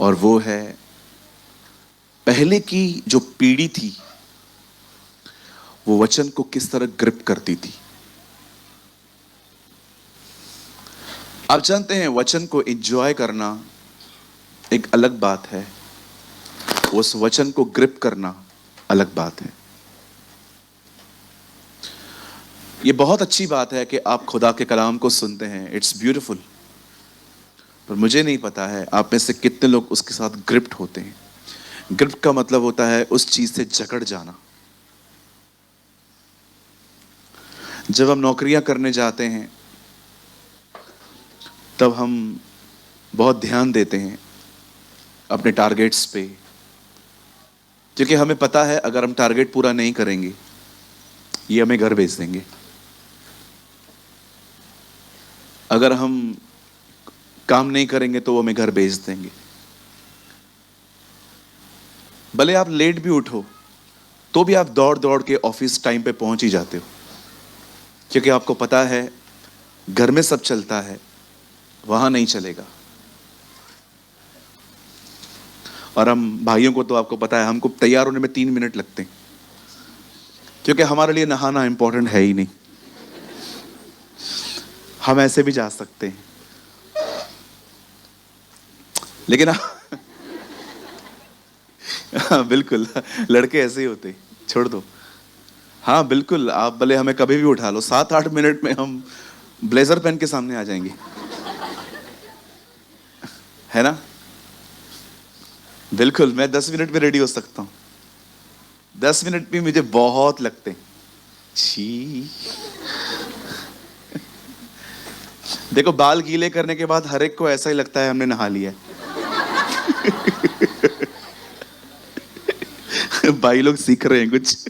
और वो है पहले की जो पीढ़ी थी वो वचन को किस तरह ग्रिप करती थी। आप जानते हैं वचन को एंजॉय करना एक अलग बात है, उस वचन को ग्रिप करना अलग बात है। ये बहुत अच्छी बात है कि आप खुदा के कलाम को सुनते हैं, इट्स ब्यूटीफुल। पर मुझे नहीं पता है आप में से कितने लोग उसके साथ ग्रिप्ट होते हैं। ग्रिप्ट का मतलब होता है उस चीज से जकड़ जाना। जब हम नौकरियां करने जाते हैं तब हम बहुत ध्यान देते हैं अपने टारगेट्स पे, क्योंकि हमें पता है अगर हम टारगेट पूरा नहीं करेंगे ये हमें घर भेज देंगे। अगर हम काम नहीं करेंगे तो वो हमें घर भेज देंगे। भले आप लेट भी उठो तो भी आप दौड़ दौड़ के ऑफिस टाइम पे पहुंच ही जाते हो, क्योंकि आपको पता है घर में सब चलता है, वहां नहीं चलेगा। और हम भाइयों को तो आपको पता है हमको तैयार होने में 3 मिनट लगते हैं, क्योंकि हमारे लिए नहाना इंपॉर्टेंट है ही नहीं, हम ऐसे भी जा सकते हैं। लेकिन हाँ, बिल्कुल लड़के ऐसे ही होते हैं, छोड़ दो। हाँ बिल्कुल, आप भले हमें कभी भी उठा लो, 7-8 मिनट में हम ब्लेजर पहन के सामने आ जाएंगे, है ना। बिल्कुल, मैं 10 मिनट में रेडी हो सकता हूं। 10 मिनट भी मुझे बहुत लगते हैं। छी, देखो बाल गीले करने के बाद हर एक को ऐसा ही लगता है हमने नहा लिया है। भाई लोग सीख रहे हैं कुछ।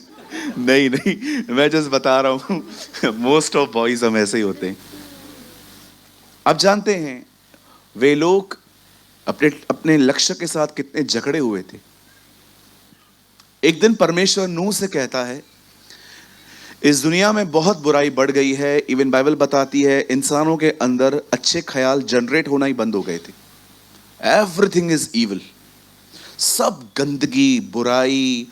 नहीं नहीं, मैं जस्ट बता रहा हूं, मोस्ट ऑफ बॉयज हम ऐसे ही होते हैं। आप जानते हैं वे लोग अपने अपने लक्ष्य के साथ कितने जकड़े हुए थे। एक दिन परमेश्वर नूह से कहता है इस दुनिया में बहुत बुराई बढ़ गई है। इवन बाइबल बताती है इंसानों के अंदर अच्छे ख्याल जनरेट होना ही बंद हो गए थे। एवरीथिंग इज इविल, सब गंदगी, बुराई,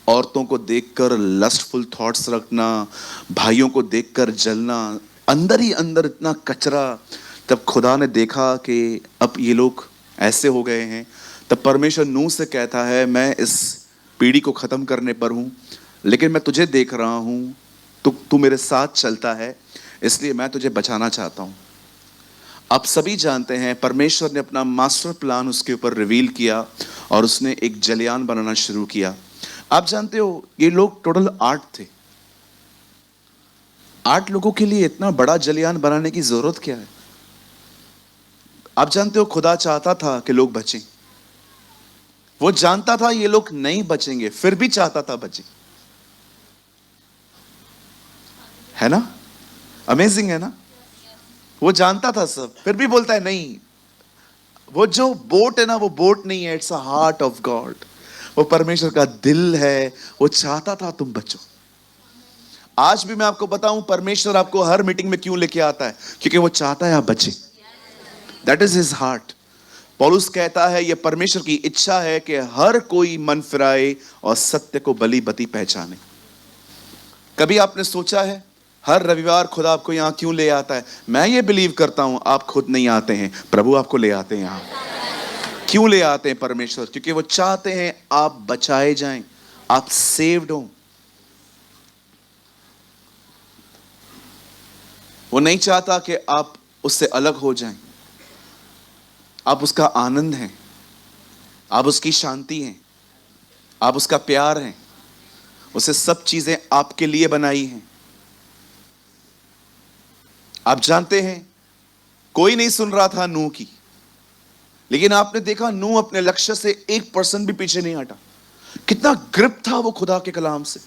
औरतों को देखकर लस्टफुल थॉट्स रखना, भाइयों को देखकर जलना, अंदर ही अंदर इतना कचरा। तब खुदा ने देखा कि अब ये लोग ऐसे हो गए हैं, तब परमेश्वर नूह से कहता है मैं इस पीढ़ी को खत्म करने पर हूं, लेकिन मैं तुझे देख रहा हूं, तू मेरे साथ चलता है, इसलिए मैं तुझे बचाना चाहता हूं। आप सभी जानते हैं परमेश्वर ने अपना मास्टर प्लान उसके ऊपर रिवील किया और उसने एक जलयान बनाना शुरू किया। आप जानते हो ये लोग टोटल 8 थे। 8 लोगों के लिए इतना बड़ा जलयान बनाने की जरूरत क्या है। आप जानते हो खुदा चाहता था कि लोग बचें, वो जानता था ये लोग नहीं बचेंगे, फिर भी चाहता था बचें, है ना। अमेजिंग है ना। वो जानता था सब, फिर भी बोलता है नहीं। वो जो बोट है ना, वो बोट नहीं है, it's a heart of God. वो परमेश्वर का दिल है, वो चाहता था तुम बचो। आज भी मैं आपको बताऊं परमेश्वर आपको हर मीटिंग में क्यों लेके आता है, क्योंकि वो चाहता है आप बचे। That is his heart. पौलुस कहता है यह परमेश्वर की इच्छा है कि हर कोई मन फिराए और सत्य को बली बती पहचाने। कभी आपने सोचा है हर रविवार खुदा आपको यहां क्यों ले आता है। मैं ये बिलीव करता हूं आप खुद नहीं आते हैं, प्रभु आपको ले आते हैं यहां। क्यों ले आते हैं परमेश्वर, क्योंकि वो चाहते हैं आप बचाए जाएं, आप सेव्ड हो। वो नहीं चाहता कि आप उससे अलग हो जाएं। आप उसका आनंद हैं, आप उसकी शांति हैं, आप उसका प्यार हैं। उसे सब चीजें आपके लिए बनाई हैं। आप जानते हैं कोई नहीं सुन रहा था नूह की, लेकिन आपने देखा नूह अपने लक्ष्य से 1% भी पीछे नहीं हटा। कितना ग्रिप था वो खुदा के कलाम से।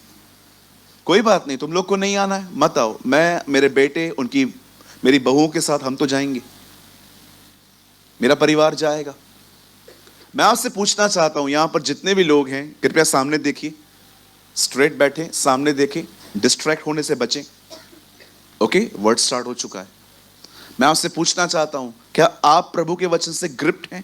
कोई बात नहीं, तुम लोग को नहीं आना है मत आओ, मैं मेरे बेटे उनकी मेरी बहुओं के साथ हम तो जाएंगे, मेरा परिवार जाएगा। मैं आपसे पूछना चाहता हूं यहां पर जितने भी लोग हैं कृपया सामने देखिए, स्ट्रेट बैठे, सामने देखें, डिस्ट्रैक्ट होने से बचें। ओके, वर्ड स्टार्ट हो चुका है। मैं आपसे पूछना चाहता हूं क्या आप प्रभु के वचन से ग्रिप्ट हैं।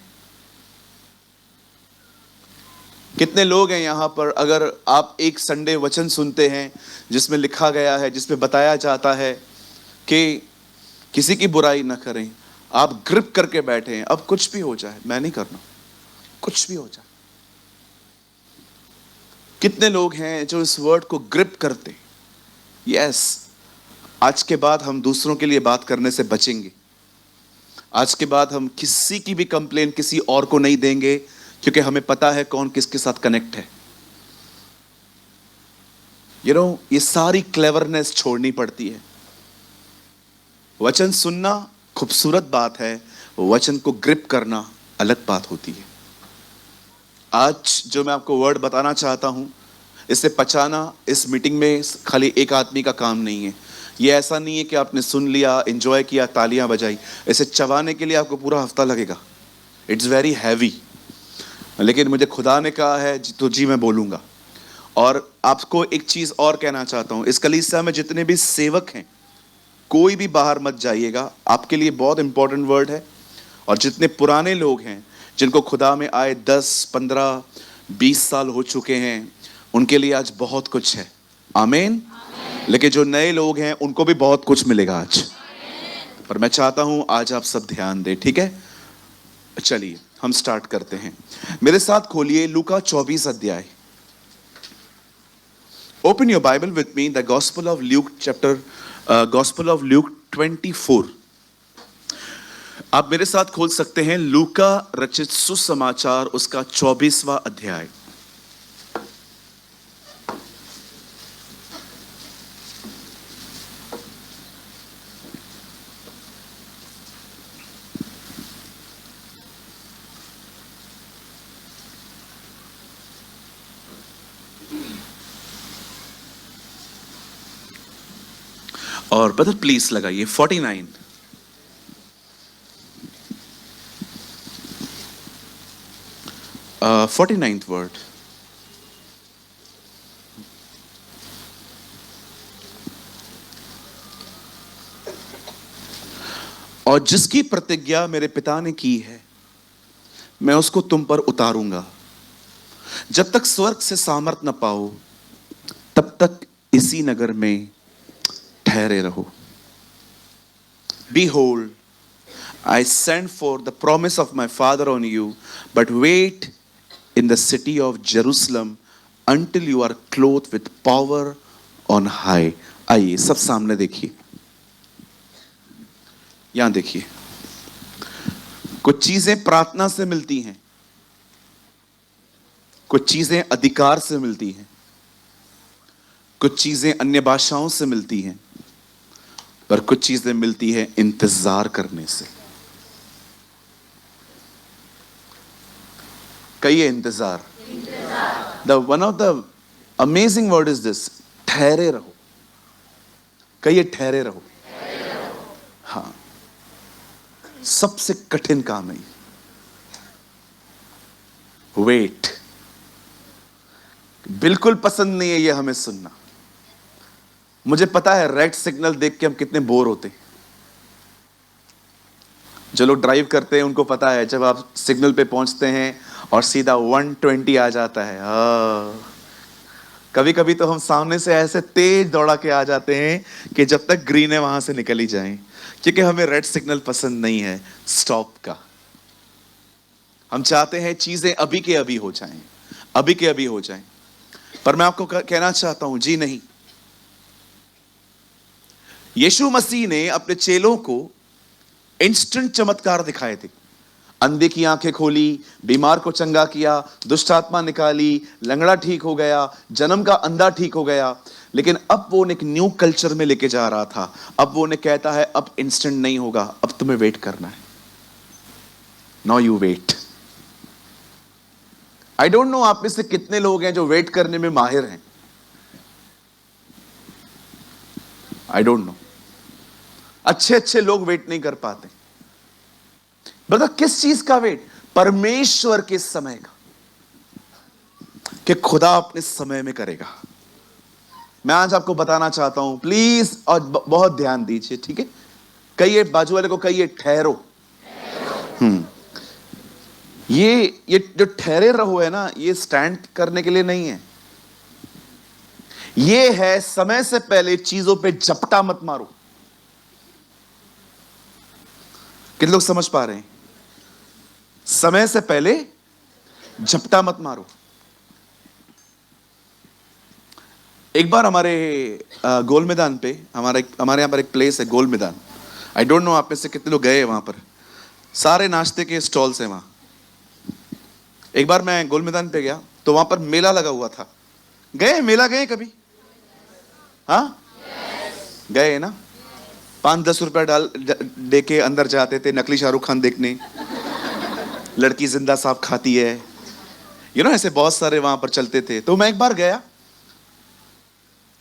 कितने लोग हैं यहाँ पर, अगर आप एक संडे वचन सुनते हैं जिसमें लिखा गया है, जिसमें बताया जाता है कि किसी की बुराई न करें, आप ग्रिप करके बैठे हैं, अब कुछ भी हो जाए मैं नहीं करना, कुछ भी हो जाए। कितने लोग हैं जो इस वर्ड को ग्रिप करते? यस, आज के बाद हम दूसरों के लिए बात करने से बचेंगे। आज के बाद हम किसी की भी कंप्लेन किसी और को नहीं देंगे, क्योंकि हमें पता है कौन किसके साथ कनेक्ट है। ये सारी क्लेवरनेस छोड़नी पड़ती है। वचन सुनना खूबसूरत बात है, वचन को ग्रिप करना अलग बात होती है। आज जो मैं आपको वर्ड बताना चाहता हूं, इसे पचाना इस मीटिंग में खाली एक आदमी का काम नहीं है। ये ऐसा नहीं है कि आपने सुन लिया, एंजॉय किया, तालियां बजाई। इसे चबाने के लिए आपको पूरा हफ्ता लगेगा। इट्स वेरी हैवी, लेकिन मुझे खुदा ने कहा है तो जी मैं बोलूंगा। और आपको एक चीज और कहना चाहता हूं, इस कलीसिया में जितने भी सेवक हैं, कोई भी बाहर मत जाइएगा, आपके लिए बहुत इंपॉर्टेंट वर्ड है। और जितने पुराने लोग हैं जिनको खुदा में आए 10, 15, 20 साल हो चुके हैं, उनके लिए आज बहुत कुछ है। आमीन। लेकिन जो नए लोग हैं उनको भी बहुत कुछ मिलेगा आज। पर मैं चाहता हूं आज आप सब ध्यान दें, ठीक है? चलिए हम स्टार्ट करते हैं। मेरे साथ खोलिए लूका 24 अध्याय। Open your Bible with me, the gospel of Luke gospel of Luke 24। आप मेरे साथ खोल सकते हैं लूका रचित सुसमाचार, उसका 24वां अध्याय। और ब्रदर प्लीज लगाइए 49। uh, 49th word. और जिसकी प्रतिज्ञा मेरे पिता ने की है, मैं उसको तुम पर उतारूंगा। जब तक स्वर्ग से सामर्थ न पाओ, तब तक इसी नगर में ठहरे रहो। Behold, I send forth the promise of my Father on you, but wait in the city of Jerusalem until you are clothed with power on high। आइए सब सामने देखिए, यहां देखिए। कुछ चीजें प्रार्थना से मिलती हैं, कुछ चीजें अधिकार से मिलती हैं, कुछ चीजें अन्य भाषाओं से मिलती हैं, पर कुछ चीजें मिलती हैं इंतजार करने से। कहिए इंतजार। The one of the amazing word is this, ठहरे रहो। कहिए ठहरे रहो। हाँ, सबसे कठिन काम है वेट। बिल्कुल पसंद नहीं है ये हमें सुनना। मुझे पता है रेड सिग्नल देख के हम कितने बोर होते हैं। जो लोग ड्राइव करते हैं उनको पता है, जब आप सिग्नल पे पहुंचते हैं और सीधा 120 आ जाता है। कभी कभी तो हम सामने से ऐसे तेज दौड़ा के आ जाते हैं कि जब तक ग्रीन है वहां से निकल ही जाएं, क्योंकि हमें रेड सिग्नल पसंद नहीं है स्टॉप का। हम चाहते हैं चीजें अभी के अभी हो जाएं, अभी के अभी हो जाएं। पर मैं आपको कहना चाहता हूं, जी नहीं। यीशु मसीह ने अपने चेलों को इंस्टेंट चमत्कार दिखाए थे। अंधे की आंखें खोली, बीमार को चंगा किया, दुष्ट आत्मा निकाली, लंगड़ा ठीक हो गया, जन्म का अंधा ठीक हो गया। लेकिन अब वो उन्हें एक न्यू कल्चर में लेके जा रहा था। अब वो उन्हें कहता है अब इंस्टेंट नहीं होगा, अब तुम्हें वेट करना है। Now you wait. I don't know आप में से कितने लोग हैं जो वेट करने में माहिर हैं। आई डोंट नो। अच्छे अच्छे लोग वेट नहीं कर पाते। ब्रदर किस चीज का वेट? परमेश्वर के समय का, कि खुदा अपने समय में करेगा। मैं आज आपको बताना चाहता हूं, प्लीज और बहुत ध्यान दीजिए, ठीक है? कहिए बाजू वाले को, कहिए ठहरो। ये जो ठहरे रहो है ना, ये स्टैंड करने के लिए नहीं है। ये है समय से पहले चीजों पे झपटा मत मारो। कितने लोग समझ पा रहे हैं? समय से पहले झपटा मत मारो। एक बार हमारे गोल मैदान पे, हमारे यहां पर एक प्लेस है गोल मैदान। आई डोंट नो आप में से कितने लोग गए हैं वहां पर। सारे नाश्ते के स्टॉल्स हैं वहां। एक बार मैं गोल मैदान पे गया तो वहां पर मेला लगा हुआ था। गए मेला, गए कभी? हाँ, गए ना। 5-10 रुपया डाल दे के अंदर जाते थे नकली शाहरुख खान देखने। लड़की जिंदा सांप खाती है, ऐसे बहुत सारे वहां पर चलते थे। तो मैं एक बार गया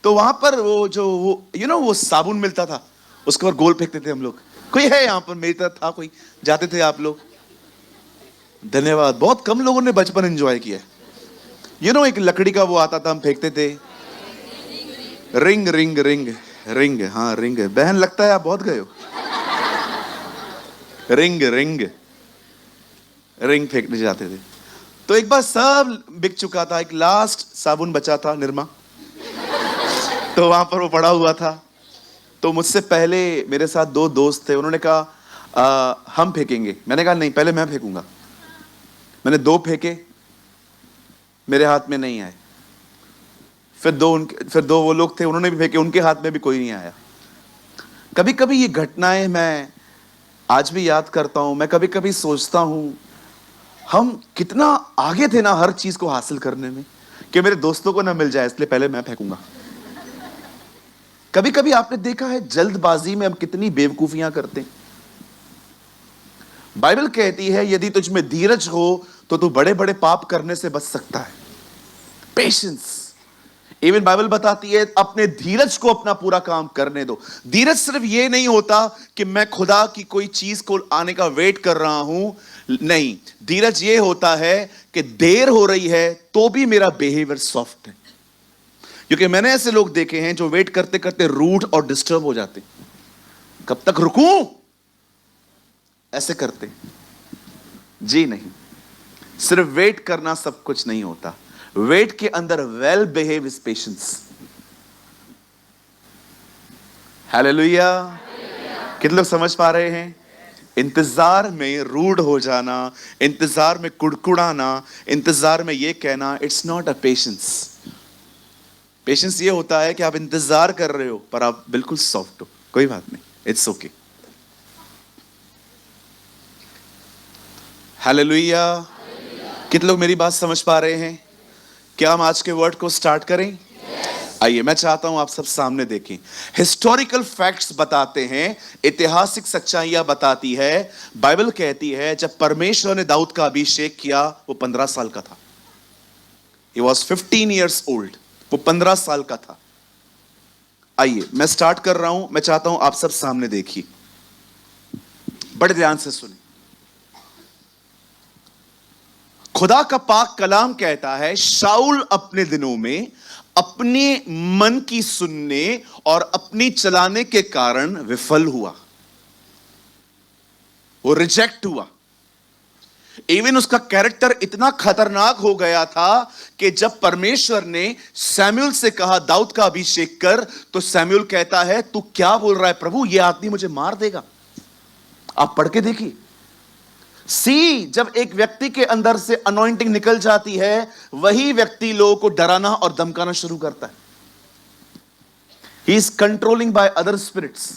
तो वहां पर वो साबुन मिलता था, उसके ऊपर गोल फेंकते थे हम लोग। कोई है यहां पर? मेरी तरह था कोई? जाते थे आप लोग? धन्यवाद। बहुत कम लोगों ने बचपन एंजॉय किया। एक लकड़ी का वो आता था, हम फेंकते थे। रिंग रिंग रिंग रिंग, हाँ रिंग। बहन लगता है आप बहुत गए हो। रिंग रिंग रिंग फेंकने जाते थे। तो एक बार सब बिक चुका था, एक लास्ट साबुन बचा था, निरमा। तो वहां पर वो पड़ा हुआ था। तो मुझसे पहले मेरे साथ 2 दोस्त थे, उन्होंने कहा हम फेंकेंगे। मैंने कहा नहीं, पहले मैं फेंकूंगा। मैंने 2 फेंके, मेरे हाथ में नहीं आए। फिर 2 वो लोग थे, उन्होंने भी फेंके, उनके हाथ में भी कोई नहीं आया। कभी कभी ये घटनाएं मैं आज भी याद करता हूं। मैं कभी कभी सोचता हूं हम कितना आगे थे ना हर चीज को हासिल करने में, कि मेरे दोस्तों को ना मिल जाए इसलिए पहले मैं फेंकूंगा। कभी कभी आपने देखा है जल्दबाजी में हम कितनी बेवकूफियां करते हैं। बाइबल कहती है यदि तुझ में धीरज हो तो तू बड़े बड़े पाप करने से बच सकता है। पेशेंस। इवन बाइबल बताती है अपने धीरज को अपना पूरा काम करने दो। धीरज सिर्फ ये नहीं होता कि मैं खुदा की कोई चीज को आने का वेट कर रहा हूं, नहीं। धीरज ये होता है कि देर हो रही है तो भी मेरा बिहेवियर सॉफ्ट है। क्योंकि मैंने ऐसे लोग देखे हैं जो वेट करते करते रूड और डिस्टर्ब हो जाते। कब तक रुकूं, ऐसे करते। जी नहीं, सिर्फ वेट करना सब कुछ नहीं होता। वेट के अंदर well behave is patience. Hallelujah. कितने लोग समझ पा रहे हैं? इंतजार में रूड हो जाना, इंतजार में कुड़कुड़ाना, इंतजार में यह कहना, it's not a patience. Patience ये होता है कि आप इंतजार कर रहे हो पर आप बिल्कुल सॉफ्ट हो, कोई बात नहीं, इट्स ओके। हालेलुया। कितने लोग मेरी बात समझ पा रहे हैं? क्या हम आज के वर्ड को स्टार्ट करें? आइए, मैं चाहता हूं आप सब सामने देखें। हिस्टोरिकल फैक्ट्स बताते हैं, ऐतिहासिक सच्चाइयां बताती है। बाइबल कहती है जब परमेश्वर ने दाऊद का अभिषेक किया वो 15 साल का था। He was 15 years old। वो 15 साल का था। आइए मैं स्टार्ट कर रहा हूं। मैं चाहता हूं आप सब सामने देखिए, बड़े ध्यान से सुने। खुदा का पाक कलाम कहता है शाऊल अपने दिनों में अपने मन की सुनने और अपनी चलाने के कारण विफल हुआ, वो रिजेक्ट हुआ। इवन उसका कैरेक्टर इतना खतरनाक हो गया था कि जब परमेश्वर ने सैमुअल से कहा दाऊद का अभिषेक कर, तो सैमुअल कहता है तू क्या बोल रहा है प्रभु, यह आदमी मुझे मार देगा। आप पढ़ के देखिए। जब एक व्यक्ति के अंदर से अनॉइंटिंग निकल जाती है, वही व्यक्ति लोगों को डराना और धमकाना शुरू करता है। He is controlling by other spirits.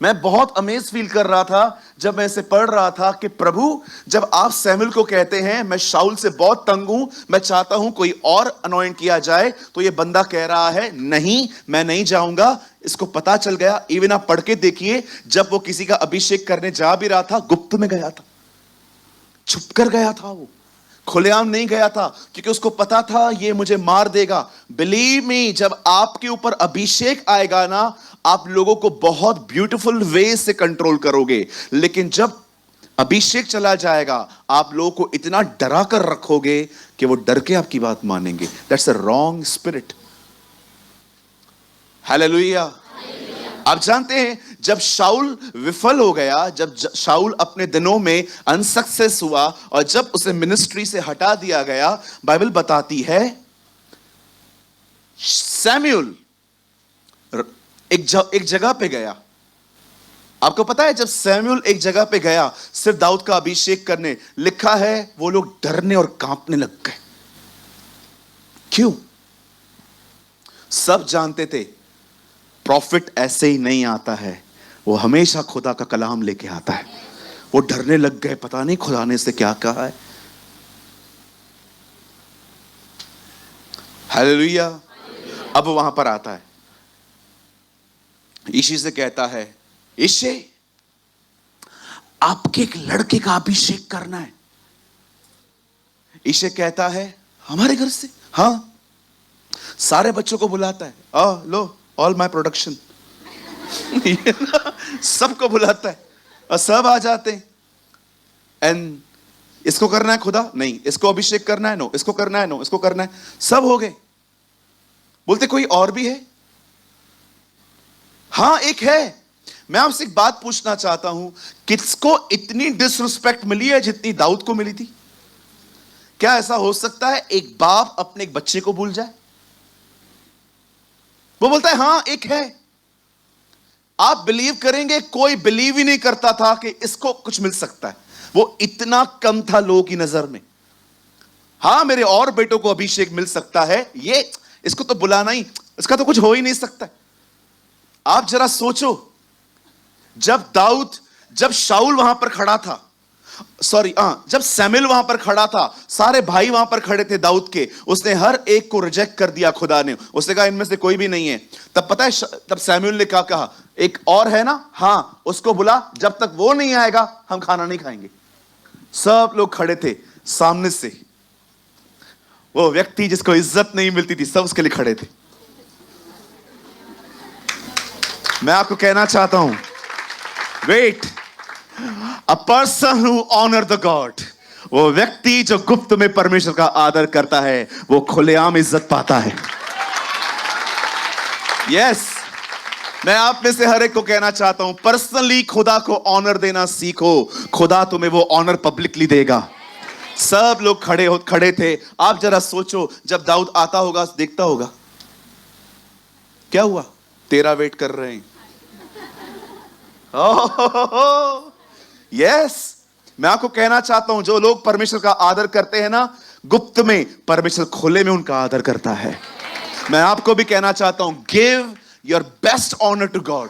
मैं बहुत अमेज फील कर रहा था जब मैं इसे पढ़ रहा था कि प्रभु जब आप सैमुअल को कहते हैं मैं शाऊल से बहुत तंग हूं, मैं चाहता हूं कोई और अनॉइंट किया जाए, तो ये बंदा कह रहा है नहीं, मैं नहीं जाऊंगा। इसको पता चल गया। इवन आप पढ़ के देखिए, जब वो किसी का अभिषेक करने जा भी रहा था, गुप्त में गया था, छुप कर गया था, वो खुलेआम नहीं गया था, क्योंकि उसको पता था ये मुझे मार देगा। बिलीव मी, जब आपके ऊपर अभिषेक आएगा ना, आप लोगों को बहुत ब्यूटीफुल वे से कंट्रोल करोगे, लेकिन जब अभिषेक चला जाएगा आप लोगों को इतना डरा कर रखोगे कि वो डर के आपकी बात मानेंगे। That's a wrong spirit. Hallelujah. आप जानते हैं जब शाऊल विफल हो गया, जब शाऊल अपने दिनों में अनसक्सेस हुआ और जब उसे मिनिस्ट्री से हटा दिया गया, बाइबल बताती है सैमुअल एक जगह पे गया। आपको पता है जब सैमुअल एक जगह पे गया सिर्फ दाऊद का अभिषेक करने, लिखा है वो लोग डरने और कांपने लग गए। क्यों? सब जानते थे प्रॉफिट ऐसे ही नहीं आता है, वो हमेशा खुदा का कलाम लेके आता है। वो डरने लग गए, पता नहीं खुदा ने इससे क्या कहा है। हालेलुया। अब वहां पर आता है, यीशु से कहता है, यीशु आपके एक लड़के का अभिषेक करना है। यीशु कहता है हमारे घर से? हाँ। सारे बच्चों को बुलाता है, लो ऑल माय प्रोडक्शन सबको बुलाता है और सब आ जाते हैं। एंड इसको करना है खुदा? नहीं। इसको अभिषेक करना है? नो। इसको करना है? नो। इसको करना है? सब हो गए। बोलते कोई और भी है? हाँ एक है। मैं आपसे एक बात पूछना चाहता हूं, किसको इतनी डिसरिस्पेक्ट मिली है जितनी दाऊद को मिली थी? क्या ऐसा हो सकता है एक बाप अपने एक बच्चे को भूल जाए? वो बोलता है हां एक है। आप बिलीव करेंगे कोई बिलीव ही नहीं करता था कि इसको कुछ मिल सकता है। वो इतना कम था लोगों की नजर में। हां मेरे और बेटों को अभिषेक मिल सकता है, ये इसको तो बुलाना ही, इसका तो कुछ हो ही नहीं सकता। आप जरा सोचो, जब शाऊल वहां पर खड़ा था, जब सैमुअल वहां पर खड़ा था, सारे भाई वहां पर खड़े थे दाऊद के, उसने हर एक को रिजेक्ट कर दिया खुदा ने। उसने कहा इनमें से कोई भी नहीं है। तब पता है तब सैमुअल ने क्या कहा? एक और है ना? हाँ उसको बुला, जब तक वो नहीं आएगा हम खाना नहीं खाएंगे। सब लोग खड़े थे सामने से, वो व्यक्ति जिसको इज्जत नहीं मिलती थी सब उसके लिए खड़े थे। मैं आपको कहना चाहता हूं, wait, a person who honour the God, वो व्यक्ति जो गुप्त में परमेश्वर का आदर करता है, वो खुलेआम इज्जत पाता है। यस, मैं आप में से हर एक को कहना चाहता हूं, पर्सनली खुदा को ऑनर देना सीखो, खुदा तुम्हें वो ऑनर पब्लिकली देगा। सब लोग खड़े थे। आप जरा सोचो, जब दाऊद आता होगा, देखता होगा क्या हुआ, तेरा वेट कर रहे हैं। यस, मैं आपको कहना चाहता हूं, जो लोग परमेश्वर का आदर करते हैं ना, गुप्त में, परमेश्वर खुले में उनका आदर करता है। मैं आपको भी कहना चाहता हूं, give your best honour to God.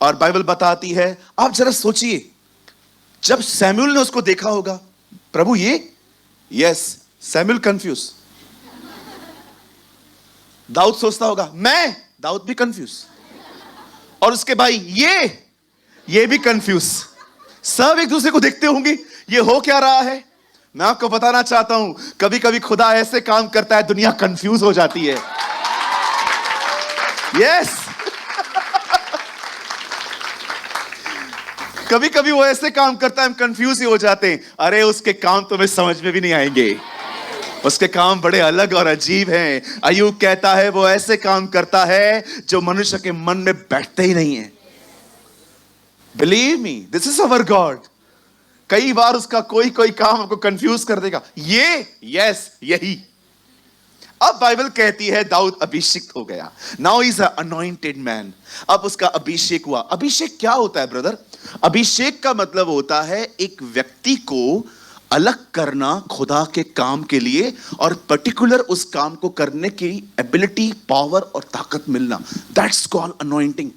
और बाइबल बताती है, आप जरा सोचिए, जब सैमुअल ने उसको देखा होगा, प्रभु ये, यस, सैमुअल कंफ्यूज। दाऊद सोचता होगा मैं, दाऊद भी कंफ्यूज, और उसके भाई ये भी कंफ्यूज। सब एक दूसरे को देखते होंगे, ये हो क्या रहा है। मैं आपको बताना चाहता हूं, कभी कभी खुदा ऐसे काम करता है, दुनिया कंफ्यूज हो जाती है। यस कभी कभी वो ऐसे काम करता है, हम कंफ्यूज ही हो जाते हैं। अरे उसके काम तो हमें समझ में भी नहीं आएंगे, उसके काम बड़े अलग और अजीब हैं। अय्यूब कहता है वो ऐसे काम करता है जो मनुष्य के मन में बैठते ही नहीं है। Believe me, this is our God. कई बार उसका कोई काम आपको कंफ्यूज कर देगा। यस यही। अब बाइबल कहती है दाऊद अभिषिक्त हो गया। Now is a anointed man. अब उसका अभिषेक हुआ। अभिषेक क्या होता है ब्रदर? अभिषेक का मतलब होता है एक व्यक्ति को अलग करना खुदा के काम के लिए, और पर्टिकुलर उस काम को करने की एबिलिटी, पावर और ताकत मिलना। That's called anointing.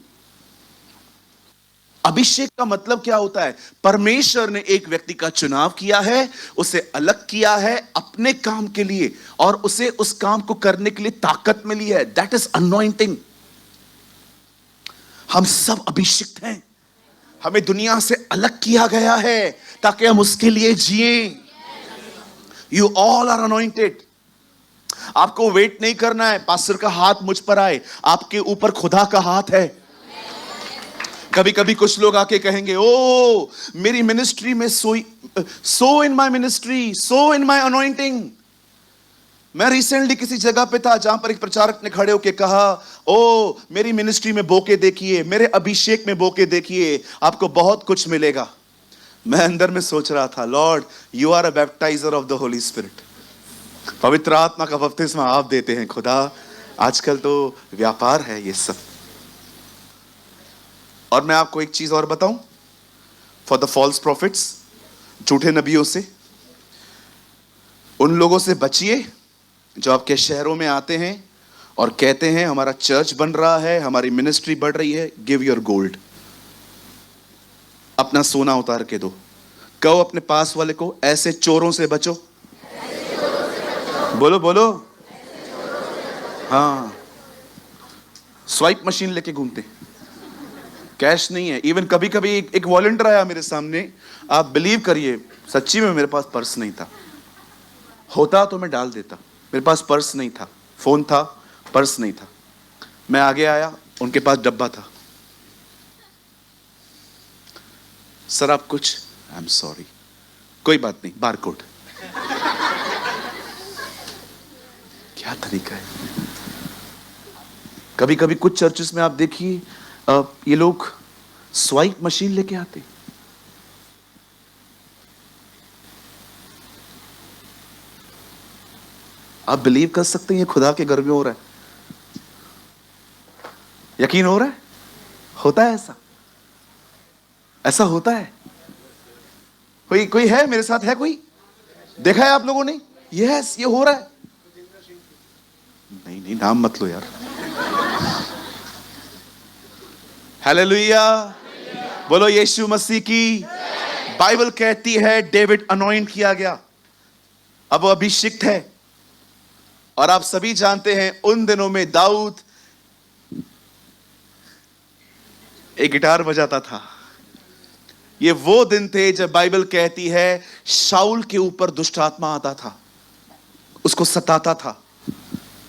अभिषेक का मतलब क्या होता है? परमेश्वर ने एक व्यक्ति का चुनाव किया है, उसे अलग किया है अपने काम के लिए, और उसे उस काम को करने के लिए ताकत मिली है। That is anointing. हम सब अभिषिक्त हैं, हमें दुनिया से अलग किया गया है ताकि हम उसके लिए जिए। You all are anointed. आपको वेट नहीं करना है पास्टर का हाथ मुझ पर आए, आपके ऊपर खुदा का हाथ है। कभी कभी कुछ लोग आके कहेंगे, ओ मेरी मिनिस्ट्री में so in my ministry, so in my anointing. मैं रिसेंटली किसी जगह पे था जहां पर एक प्रचारक ने खड़े होकर कहा, ओ मेरी मिनिस्ट्री में बोके देखिए, मेरे अभिषेक में बोके देखिए, आपको बहुत कुछ मिलेगा। मैं अंदर में सोच रहा था, Lord you are a baptiser of the Holy Spirit. पवित्र आत्मा का बपतिस्मा आप देते हैं खुदा। आजकल तो व्यापार है ये सब। और मैं आपको एक चीज और बताऊं, फॉर द फॉल्स प्रॉफिट्स, झूठे नबियों से, उन लोगों से बचिए जो आपके शहरों में आते हैं और कहते हैं हमारा चर्च बन रहा है, हमारी मिनिस्ट्री बढ़ रही है। गिव योर गोल्ड, अपना सोना उतार के दो। कहो अपने पास वाले को, ऐसे चोरों से बचो। बोलो बोलो। हाँ, स्वाइप मशीन लेके घूमते, कैश नहीं है। इवन कभी कभी एक वॉलंटियर आया मेरे सामने, आप बिलीव करिए, सच्ची में मेरे पास पर्स नहीं था, होता तो मैं डाल देता। मेरे पास पर्स नहीं था, फोन था, पर्स नहीं था। मैं आगे आया, उनके पास डब्बा था। सर आप कुछ, आई एम सॉरी, कोई बात नहीं, बारकोड। क्या तरीका है। कभी कभी कुछ चर्चेस में आप देखिए, ये लोग स्वाइप मशीन लेके आते। आप बिलीव कर सकते हैं ये खुदा के घर में हो रहा है? यकीन हो रहा है? होता है ऐसा, ऐसा होता है। कोई कोई है मेरे साथ? है कोई? देखा है आप लोगों ने? यस, ये हो रहा है। नहीं नहीं, नाम मत लो यार। हालेलुया, बोलो यीशु मसीह की। बाइबल कहती है डेविड अनॉइंट किया गया, अब वो अभिषिक्त है। और आप सभी जानते हैं उन दिनों में दाऊद एक गिटार बजाता था। ये वो दिन थे जब बाइबल कहती है शाऊल के ऊपर दुष्ट आत्मा आता था, उसको सताता था।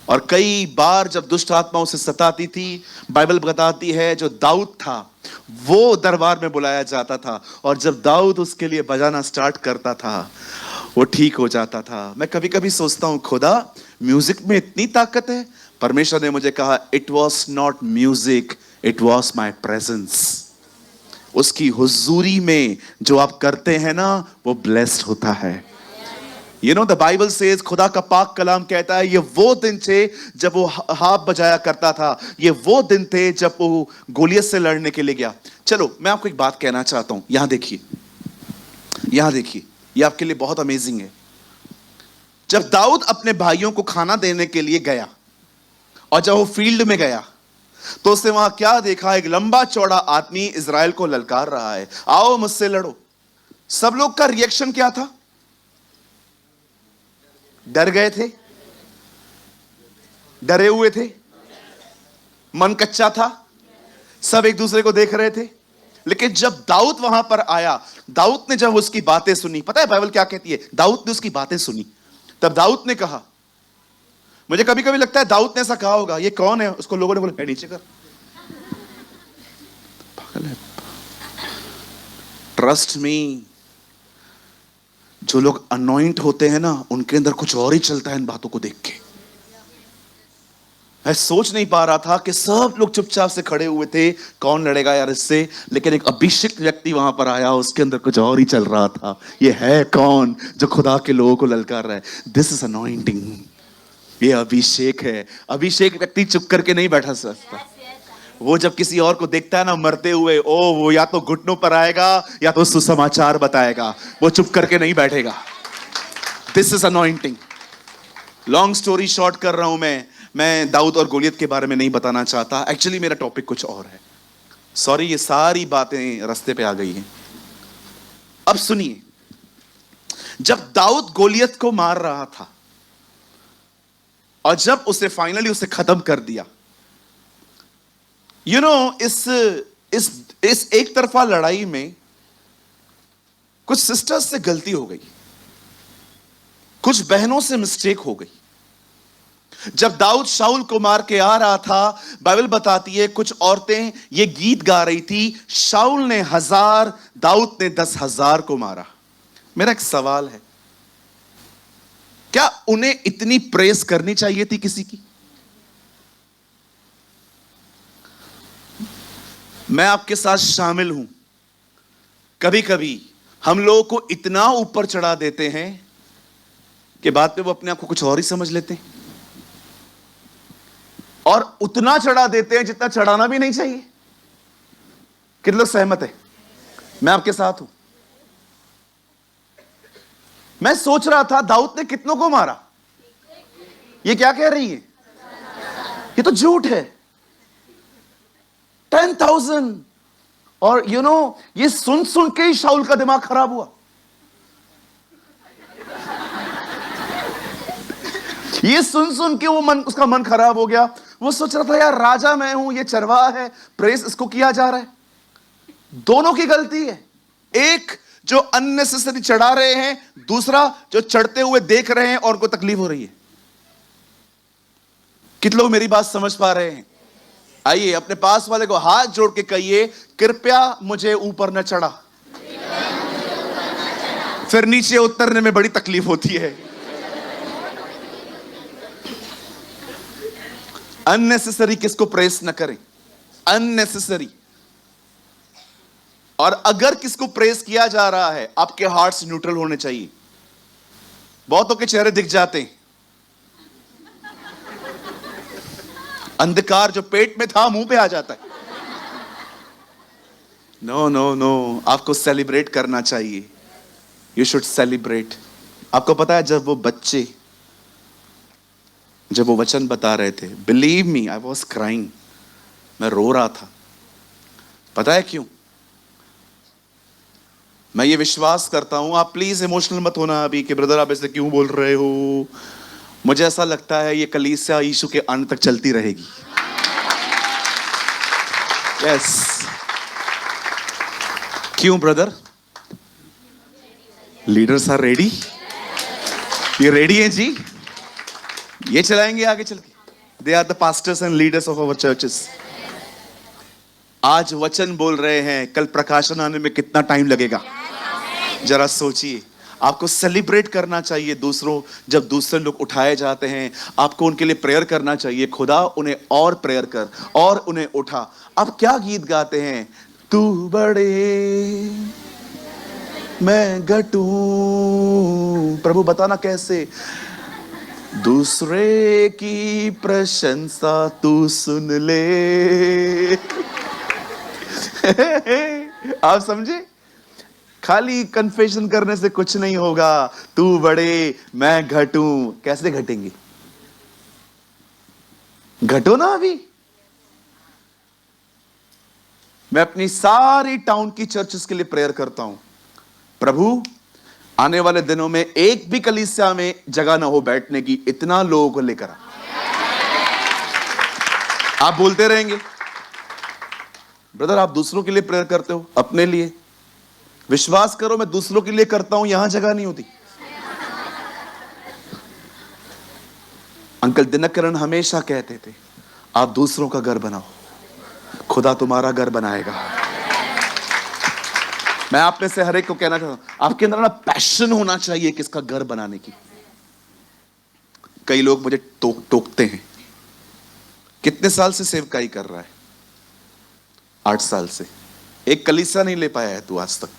और कई बार जब दुष्ट आत्मा उसे सताती थी, बाइबल बताती है जो दाऊद था वो दरबार में बुलाया जाता था, और जब दाऊद उसके लिए बजाना स्टार्ट करता था वो ठीक हो जाता था। मैं कभी कभी सोचता हूं, खुदा म्यूजिक में इतनी ताकत है। परमेश्वर ने मुझे कहा, it was not music, it was my presence. उसकी हुजूरी में जो आप करते हैं ना, वो ब्लेस्ड होता है। You know the Bible says, खुदा का पाक कलाम कहता है ये वो दिन थे जब वो हाथ बजाया करता था, ये वो दिन थे जब वो गोलियत से लड़ने के लिए गया। चलो मैं आपको एक बात कहना चाहता हूं, यहां देखिए, यहां देखिए, ये आपके लिए बहुत अमेजिंग है। जब दाऊद अपने भाइयों को खाना देने के लिए गया और जब वो फील्ड में गया तो उसने वहां क्या देखा? एक लंबा चौड़ा आदमी इजराइल को ललकार रहा है, आओ मुझसे लड़ो। सब लोग का रिएक्शन क्या था? डर गए थे, डरे हुए थे, मन कच्चा था, सब एक दूसरे को देख रहे थे। लेकिन जब दाऊद वहां पर आया, दाऊद ने जब उसकी बातें सुनी, पता है बाइबल क्या कहती है? दाऊद ने उसकी बातें सुनी, तब दाऊद ने कहा, मुझे कभी कभी लगता है दाऊद ने ऐसा कहा होगा, ये कौन है? उसको लोगों ने बोला, नीचे कर, पागल है। ट्रस्ट मी, जो लोग अनॉइंट होते हैं ना, उनके अंदर कुछ और ही चलता है इन बातों को देख के। मैं सोच नहीं पा रहा था कि सब लोग चुपचाप से खड़े हुए थे, कौन लड़ेगा यार इससे। लेकिन एक अभिषिक्त व्यक्ति वहां पर आया, उसके अंदर कुछ और ही चल रहा था। ये है कौन जो खुदा के लोगों को ललकार रहा है? दिस इज अनॉइंटिंग, ये अभिषेक है। अभिषेक व्यक्ति चुप करके नहीं बैठा सकता। वो जब किसी और को देखता है ना मरते हुए, ओ वो या तो घुटनों पर आएगा या तो सुसमाचार बताएगा, वो चुप करके नहीं बैठेगा। This is anointing. Long story short कर रहा हूं मैं दाऊद और गोलियत के बारे में नहीं बताना चाहता। एक्चुअली मेरा टॉपिक कुछ और है। सॉरी, ये सारी बातें रास्ते पे आ गई हैं। अब सुनिए, जब दाऊद गोलियत को मार रहा था और जब उसे फाइनली उसे खत्म कर दिया, यू नो इस एक तरफा लड़ाई में कुछ सिस्टर्स से गलती हो गई, कुछ बहनों से मिस्टेक हो गई। जब दाऊद शाऊल को मार के आ रहा था, बाइबल बताती है कुछ औरतें ये गीत गा रही थी, शाऊल ने 1000, दाऊद ने 10,000 को मारा। मेरा एक सवाल है, क्या उन्हें इतनी प्रेस करनी चाहिए थी किसी की? मैं आपके साथ शामिल हूं। कभी कभी हम लोगों को इतना ऊपर चढ़ा देते हैं कि बाद में वो अपने आप को कुछ और ही समझ लेते हैं, और उतना चढ़ा देते हैं जितना चढ़ाना भी नहीं चाहिए। कितने लोग सहमत है? मैं आपके साथ हूं। मैं सोच रहा था दाऊद ने कितनों को मारा। ये क्या कह रही है? ये तो झूठ है। 10,000। और ये सुन सुन के ही शाऊल का दिमाग खराब हुआ। ये सुन सुन के उसका मन खराब हो गया। वो सोच रहा था यार राजा मैं हूं, ये चरवाहा है, प्रेस इसको किया जा रहा है। दोनों की गलती है। एक जो अननेसेसरी चढ़ा रहे हैं, दूसरा जो चढ़ते हुए देख रहे हैं और उनको तकलीफ हो रही है। कितने लोग मेरी बात समझ पा रहे हैं? आइए अपने पास वाले को हाथ जोड़ के कहिए, कृपया मुझे ऊपर न चढ़ा। फिर नीचे उतरने में बड़ी तकलीफ होती है। अननेसेसरी किसको प्रेस न करें, अननेसेसरी। और अगर किसको प्रेस किया जा रहा है, आपके हार्ट्स न्यूट्रल होने चाहिए। बहुतों के चेहरे दिख जाते हैं। अंधकार जो पेट में था मुंह पे आ जाता है। नो नो नो, आपको सेलिब्रेट करना चाहिए। You should celebrate. आपको पता है जब वो वचन बता रहे थे, believe me I was crying, मैं रो रहा था। पता है क्यों? मैं ये विश्वास करता हूं, आप प्लीज इमोशनल मत होना अभी कि ब्रदर आप ऐसे क्यों बोल रहे हो। मुझे ऐसा लगता है ये कलीसिया यीशु के अंत तक चलती रहेगी। यस। क्यों ब्रदर? Leaders are ready. ये रेडी है जी, ये चलाएंगे आगे चल के। They are the pastors and leaders of our churches. आज वचन बोल रहे हैं, कल प्रकाशन आने में कितना टाइम लगेगा जरा सोचिए। आपको सेलिब्रेट करना चाहिए दूसरों, जब दूसरे लोग उठाए जाते हैं आपको उनके लिए प्रेयर करना चाहिए। खुदा उन्हें और प्रेयर कर और उन्हें उठा। आप क्या गीत गाते हैं? तू बड़े मैं घटूं। प्रभु बताना कैसे? दूसरे की प्रशंसा तू सुन ले। आप समझे? खाली कन्फेशन करने से कुछ नहीं होगा। तू बड़े मैं घटूं। कैसे घटेंगे? घटो ना अभी। मैं अपनी सारी टाउन की चर्चेस के लिए प्रेयर करता हूं, प्रभु आने वाले दिनों में एक भी कलीसिया में जगह ना हो बैठने की, इतना लोगों को लेकर आप बोलते रहेंगे। ब्रदर आप दूसरों के लिए प्रेयर करते हो, अपने लिए विश्वास करो मैं दूसरों के लिए करता हूं, यहां जगह नहीं होती। अंकल दिनकरण हमेशा कहते थे आप दूसरों का घर बनाओ, खुदा तुम्हारा घर बनाएगा। मैं आप में से हर एक को कहना चाहता हूं, आपके अंदर ना पैशन होना चाहिए किसका घर बनाने की। कई लोग मुझे टोकते हैं, कितने साल से सेवकाई कर रहा है? 8 साल से। एक कलीसिया नहीं ले पाया है तू आज तक।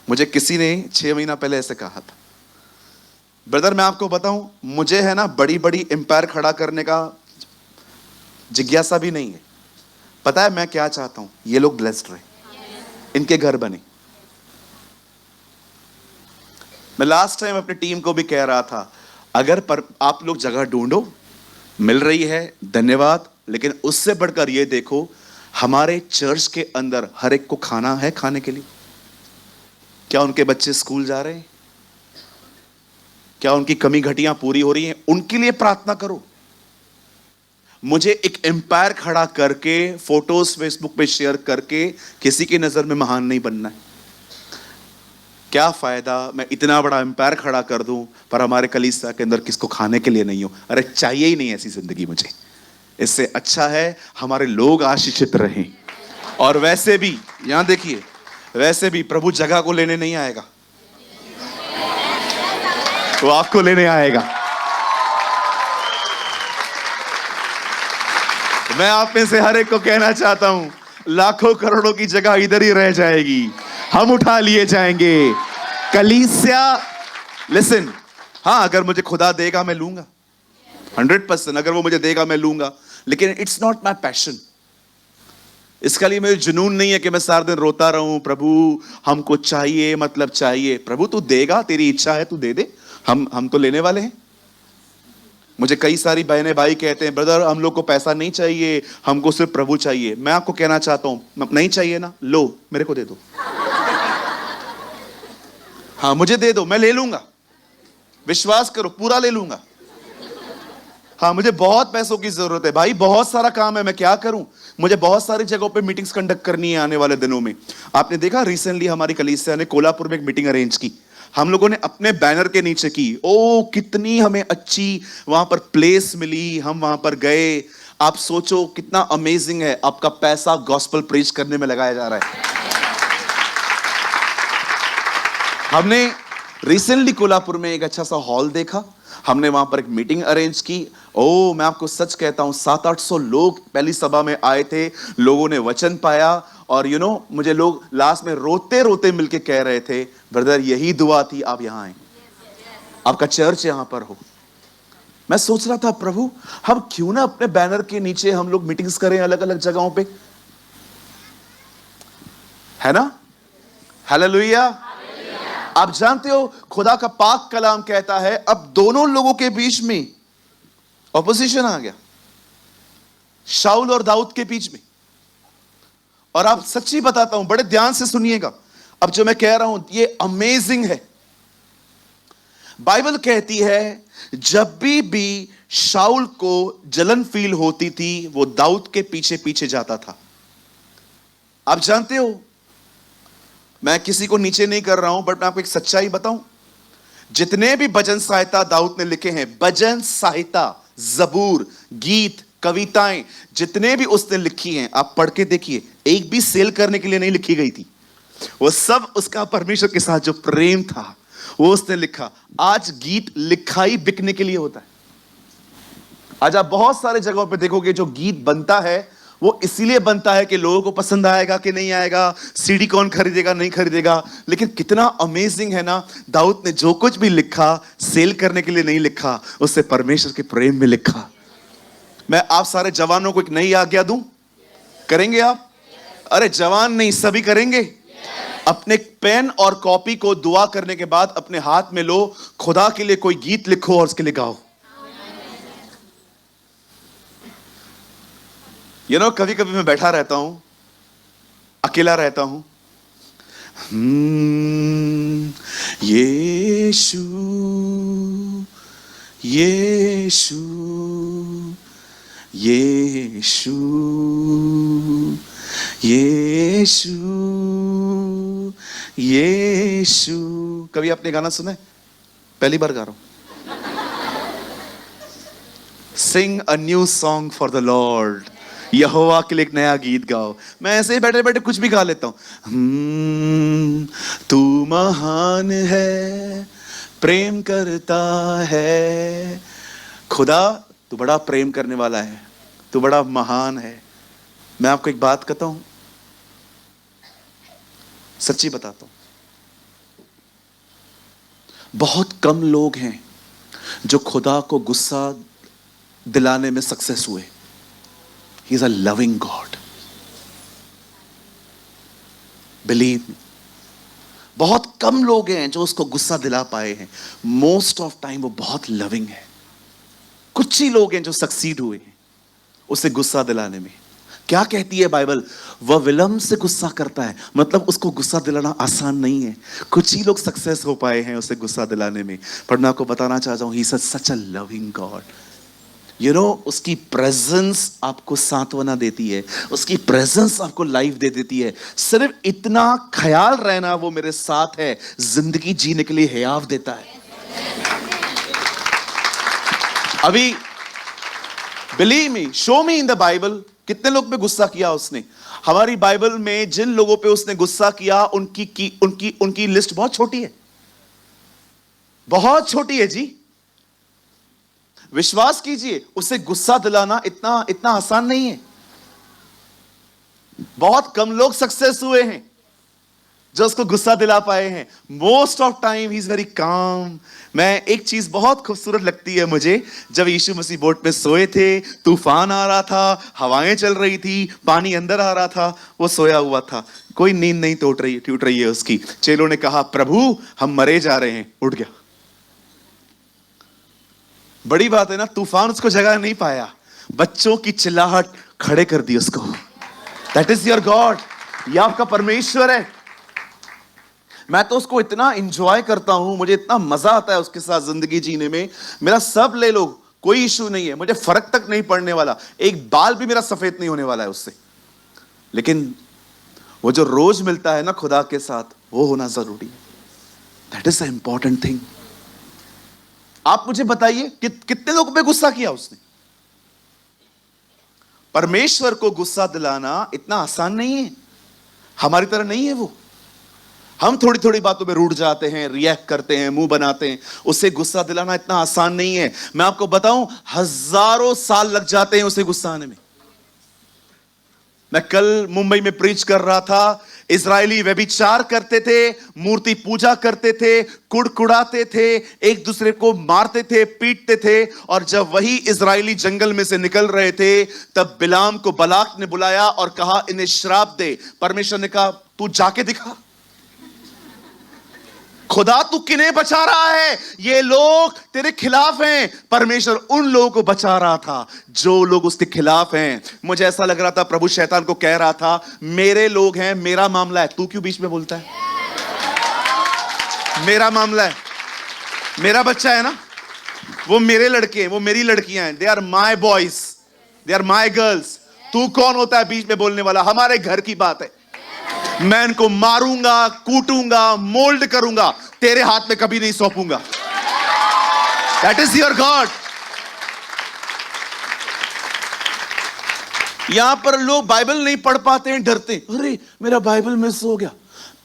मुझे किसी ने 6 महीना पहले ऐसे कहा था। ब्रदर मैं आपको बताऊं, मुझे है ना बड़ी बड़ी एम्पायर खड़ा करने का जिज्ञासा भी नहीं है। पता है मैं क्या चाहता हूं? ये लोग ब्लेस्ड रहे, इनके घर बने। मैं लास्ट टाइम अपनी टीम को भी कह रहा था, अगर आप लोग जगह ढूंढो, मिल रही है धन्यवाद, लेकिन उससे बढ़कर ये देखो हमारे चर्च के अंदर हर एक को खाना है खाने के लिए। क्या उनके बच्चे स्कूल जा रहे हैं? क्या उनकी कमी घटियां पूरी हो रही हैं? उनके लिए प्रार्थना करो। मुझे एक एम्पायर खड़ा करके फोटोज फेसबुक पे शेयर करके किसी की नजर में महान नहीं बनना है। क्या फायदा मैं इतना बड़ा एम्पायर खड़ा कर दूं पर हमारे कलीसिया के अंदर किसको खाने के लिए नहीं हो? अरे चाहिए ही नहीं ऐसी जिंदगी मुझे। इससे अच्छा है हमारे लोग आशीषित रहें। और वैसे भी यहां देखिए, वैसे भी प्रभु जगह को लेने नहीं आएगा। वो आपको लेने आएगा। मैं आप में से हर एक को कहना चाहता हूं, लाखों करोड़ों की जगह इधर ही रह जाएगी, हम उठा लिए जाएंगे। कलीसिया, लिसन, हाँ अगर मुझे खुदा देगा मैं लूंगा 100%, अगर वो मुझे देगा मैं लूंगा, लेकिन इट्स नॉट माई पैशन। इसके लिए मेरे जुनून नहीं है कि मैं सारा दिन रोता रहूं, प्रभु हमको चाहिए, मतलब चाहिए। प्रभु तू देगा, तेरी इच्छा है तू दे दे, हम तो लेने वाले हैं। मुझे कई सारी बहनें भाई कहते हैं, ब्रदर हम लोग को पैसा नहीं चाहिए, हमको सिर्फ प्रभु चाहिए। मैं आपको कहना चाहता हूं, नहीं चाहिए ना, लो मेरे को दे दो। हाँ मुझे दे दो, मैं ले लूंगा, विश्वास करो पूरा ले लूंगा। हाँ मुझे बहुत पैसों की जरूरत है भाई, बहुत सारा काम है, मैं क्या करूं, मुझे बहुत सारी जगहों पे मीटिंग्स कंडक्ट करनी है आने वाले दिनों में। आपने देखा रिसेंटली हमारी कलीसिया ने कोल्हापुर में एक मीटिंग अरेंज की, हम लोगों ने अपने बैनर के नीचे की। ओ कितनी हमें अच्छी वहां पर प्लेस मिली, हम वहां पर गए। आप सोचो कितना अमेजिंग है, आपका पैसा गॉस्पेल प्रीच करने में लगाया जा रहा है। हमने रिसेंटली कोल्हापुर में एक अच्छा सा हॉल देखा, हमने वहां पर एक मीटिंग अरेंज की। ओ मैं आपको सच कहता हूं, 700-800 लोग पहली सभा में आए थे, लोगों ने वचन पाया। और मुझे लोग लास्ट में रोते रोते मिलके कह रहे थे, ब्रदर यही दुआ थी आप यहां आए, आपका चर्च यहां पर हो। मैं सोच रहा था प्रभु हम क्यों ना अपने बैनर के नीचे हम लोग मीटिंग्स करें अलग अलग जगहों पे, है ना? हालेलुया। आप जानते हो खुदा का पाक कलाम कहता है अब दोनों लोगों के बीच में ऑपोजिशन आ गया, शाऊल और दाऊद के बीच में। और आप सच्ची बताता हूं, बड़े ध्यान से सुनिएगा, अब जो मैं कह रहा हूं ये अमेजिंग है। बाइबल कहती है जब भी शाऊल को जलन फील होती थी वो दाऊद के पीछे पीछे जाता था। आप जानते हो, मैं किसी को नीचे नहीं कर रहा हूं, बट मैं आपको एक सच्चाई बताऊं, जितने भी भजन साहित्य दाऊद ने लिखे हैं, भजन साहित्य, जबूर, गीत, कविताएं, जितने भी उसने लिखी हैं, आप पढ़ के देखिए, एक भी सेल करने के लिए नहीं लिखी गई थी। वो सब उसका परमेश्वर के साथ जो प्रेम था वो उसने लिखा। आज गीत लिखा ही बिकने के लिए होता है। आज आप बहुत सारे जगहों पे देखोगे जो गीत बनता है वो इसीलिए बनता है कि लोगों को पसंद आएगा कि नहीं आएगा, सीडी कौन खरीदेगा नहीं खरीदेगा। लेकिन कितना अमेजिंग है ना, दाऊद ने जो कुछ भी लिखा सेल करने के लिए नहीं लिखा, उससे परमेश्वर के प्रेम में लिखा। मैं आप सारे जवानों को एक नई आज्ञा दूं, करेंगे आप? अरे जवान नहीं, सभी करेंगे। अपने पेन और कॉपी को दुआ करने के बाद अपने हाथ में लो, खुदा के लिए कोई गीत लिखो और उसके लिए गाओ। कभी कभी मैं बैठा रहता हूं, अकेला रहता हूं, यीशु यीशु यीशु यीशु यीशु। कभी आपने गाना सुना है? पहली बार गा रहा हूं। Sing a new song for the Lord, यहोवा के लिए एक नया गीत गाओ। मैं ऐसे ही बैठे बैठे कुछ भी गा लेता हूं। तू महान है, प्रेम करता है, खुदा तू बड़ा प्रेम करने वाला है, तू बड़ा महान है। मैं आपको एक बात कहता हूं, सच्ची बताता हूं, बहुत कम लोग हैं जो खुदा को गुस्सा दिलाने में सक्सेस हुए। He is a loving God. Believe me. बहुत कम लोग हैं जो उसको गुस्सा दिला पाए हैं। मोस्ट ऑफ टाइम वो बहुत लविंग है। कुछ ही लोग हैं जो सक्सीड हुए हैं उसे गुस्सा दिलाने में। क्या कहती है बाइबल? वह विलंब से गुस्सा करता है, मतलब उसको गुस्सा दिलाना आसान नहीं है। कुछ ही लोग सक्सेस हो पाए हैं उसे गुस्सा दिलाने में। पर मैं आपको बताना चाहता हूं, he is such a loving God. उसकी प्रेजेंस आपको सांत्वना देती है, उसकी प्रेजेंस आपको लाइफ दे देती है। सिर्फ इतना ख्याल रहना वो मेरे साथ है, जिंदगी जीने के लिए हयाव देता है। अभी believe me, show me in the Bible कितने लोग पे गुस्सा किया उसने। हमारी बाइबल में जिन लोगों पे उसने गुस्सा किया उनकी लिस्ट बहुत छोटी है, बहुत छोटी है जी। विश्वास कीजिए, उसे गुस्सा दिलाना इतना इतना आसान नहीं है। बहुत कम लोग सक्सेस हुए हैं जो उसको गुस्सा दिला पाए हैं। Most of time he is very calm. मैं एक चीज बहुत खूबसूरत लगती है मुझे, जब यीशु मसीह बोट पे सोए थे, तूफान आ रहा था, हवाएं चल रही थी, पानी अंदर आ रहा था, वो सोया हुआ था, कोई नींद नहीं टूट रही है उसकी। चेलों ने कहा, प्रभु हम मरे जा रहे हैं। उठ गया। बड़ी बात है ना, तूफान उसको जगह नहीं पाया, बच्चों की चिल्लाहट खड़े कर दी उसको। That is your God. ये आपका परमेश्वर है। मैं तो उसको इतना एंजॉय करता हूं, मुझे इतना मजा आता है उसके साथ जिंदगी जीने में। मेरा सब ले लो, कोई इशू नहीं है, मुझे फर्क तक नहीं पड़ने वाला, एक बाल भी मेरा सफेद नहीं होने वाला है उससे। लेकिन वो जो रोज मिलता है ना खुदा के साथ, वो होना जरूरी है। That is the important thing. आप मुझे बताइए कितने लोगों पे गुस्सा किया उसने। परमेश्वर को गुस्सा दिलाना इतना आसान नहीं है, हमारी तरह नहीं है वो। हम थोड़ी थोड़ी बातों में रूठ जाते हैं, रिएक्ट करते हैं, मुंह बनाते हैं। उसे गुस्सा दिलाना इतना आसान नहीं है। मैं आपको बताऊं, हजारों साल लग जाते हैं उसे गुस्सा आने में। मैं कल मुंबई में प्रीच कर रहा था। इजरायली व्यभिचार करते थे, मूर्ति पूजा करते थे, कुड़कुड़ाते थे, एक दूसरे को मारते थे, पीटते थे। और जब वही इजरायली जंगल में से निकल रहे थे, तब बिलाम को बलाक ने बुलाया और कहा, इन्हें श्राप दे। परमेश्वर ने कहा, तू जाके दिखा। खुदा तू किन्हें बचा रहा है? ये लोग तेरे खिलाफ हैं। परमेश्वर उन लोगों को बचा रहा था जो लोग उसके खिलाफ हैं। मुझे ऐसा लग रहा था प्रभु शैतान को कह रहा था, मेरे लोग हैं, मेरा मामला है, तू क्यों बीच में बोलता है? मेरा मामला है, मेरा बच्चा है ना, वो मेरे लड़के हैं, वो मेरी लड़कियां हैं। They are my boys, they are my girls. तू कौन होता है बीच में बोलने वाला? हमारे घर की बात है। मैं इनको मारूंगा, कूटूंगा, मोल्ड करूंगा, तेरे हाथ में कभी नहीं सौंपूंगा। That is your God. यहां पर लोग बाइबल नहीं पढ़ पाते हैं, डरते, अरे मेरा बाइबल मिस हो गया,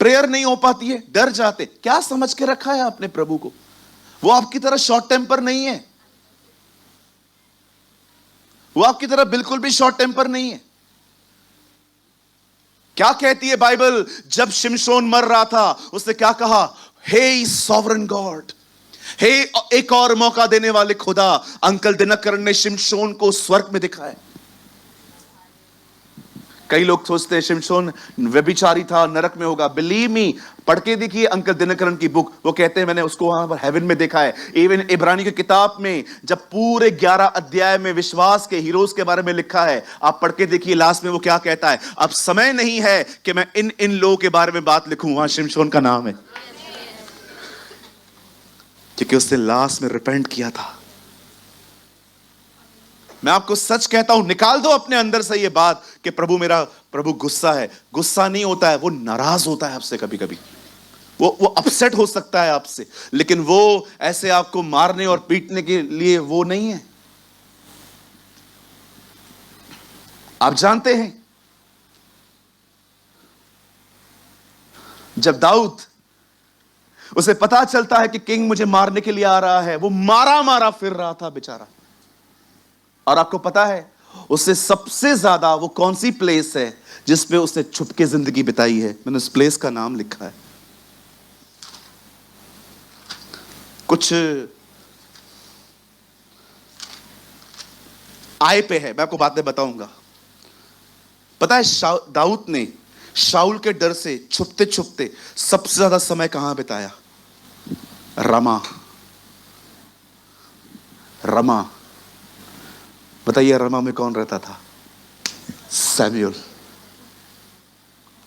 प्रेयर नहीं हो पाती है, डर जाते। क्या समझ के रखा है आपने प्रभु को? वो आपकी तरह शॉर्ट टेम्पर नहीं है। वो आपकी तरह बिल्कुल भी शॉर्ट टेम्पर नहीं है। क्या कहती है बाइबल? जब शिमशोन मर रहा था, उसने क्या कहा? हे सॉवरन गॉड, हे एक और मौका देने वाले खुदा। अंकल दिनकरण ने शिमशोन को स्वर्ग में दिखाया। कई लोग सोचते हैं शिमशोन व्यभिचारी था, नरक में होगा। बिलीव मी, पढ़ के देखिए अंकल दिनकरण की बुक, वो कहते हैं मैंने उसको वहां पर हेवन में देखा है। इवन इब्रानी की किताब में जब पूरे 11 अध्याय में विश्वास के हीरोज के बारे में लिखा है, आप पढ़ के देखिए, लास्ट में वो क्या कहता है? अब समय नहीं है कि मैं इन लोगों के बारे में बात लिखूं, वहां शिमशोन का नाम है, क्योंकि उसने लास्ट में रिपेंट किया था। मैं आपको सच कहता हूं, निकाल दो अपने अंदर से ये बात कि मेरा प्रभु गुस्सा है। गुस्सा नहीं होता है, वो नाराज होता है आपसे। कभी कभी वो अपसेट हो सकता है आपसे, लेकिन वो ऐसे आपको मारने और पीटने के लिए वो नहीं है। आप जानते हैं, जब दाऊद, उसे पता चलता है कि किंग मुझे मारने के लिए आ रहा है, वो मारा मारा फिर रहा था बेचारा। और आपको पता है उससे सबसे ज्यादा वो कौन सी प्लेस है जिसपे उसने छुप के जिंदगी बिताई है? मैंने उस प्लेस का नाम लिखा है। कुछ आय पे है, मैं आपको बाद में बताऊंगा। पता है दाऊद ने शाऊल के डर से छुपते छुपते सबसे ज्यादा समय कहां बिताया? रमा। रमा, बताइए रमा में कौन रहता था? सैमुअल।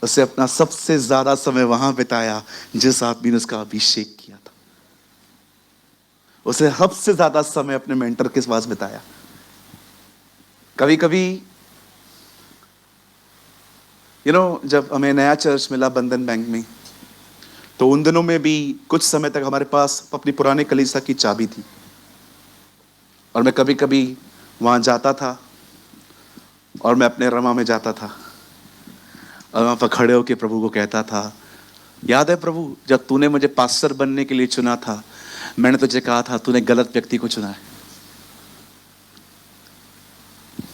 उसे अपना सबसे ज्यादा समय वहां बिताया जिस आदमी ने उसका अभिषेक किया था। उसे सबसे ज्यादा समय अपने मेंटर के पास बिताया। कभी कभी जब हमें नया चर्च मिला बंधन बैंक में, तो उन दिनों में भी कुछ समय तक हमारे पास अपनी पुराने कलीसिया की चाबी थी, और मैं कभी कभी वहां जाता था और मैं अपने रमा में जाता था और वहां पर खड़े होकर प्रभु को कहता था, याद है प्रभु जब तूने मुझे पास्टर बनने के लिए चुना था, मैंने तुझे कहा था तूने गलत व्यक्ति को चुना है।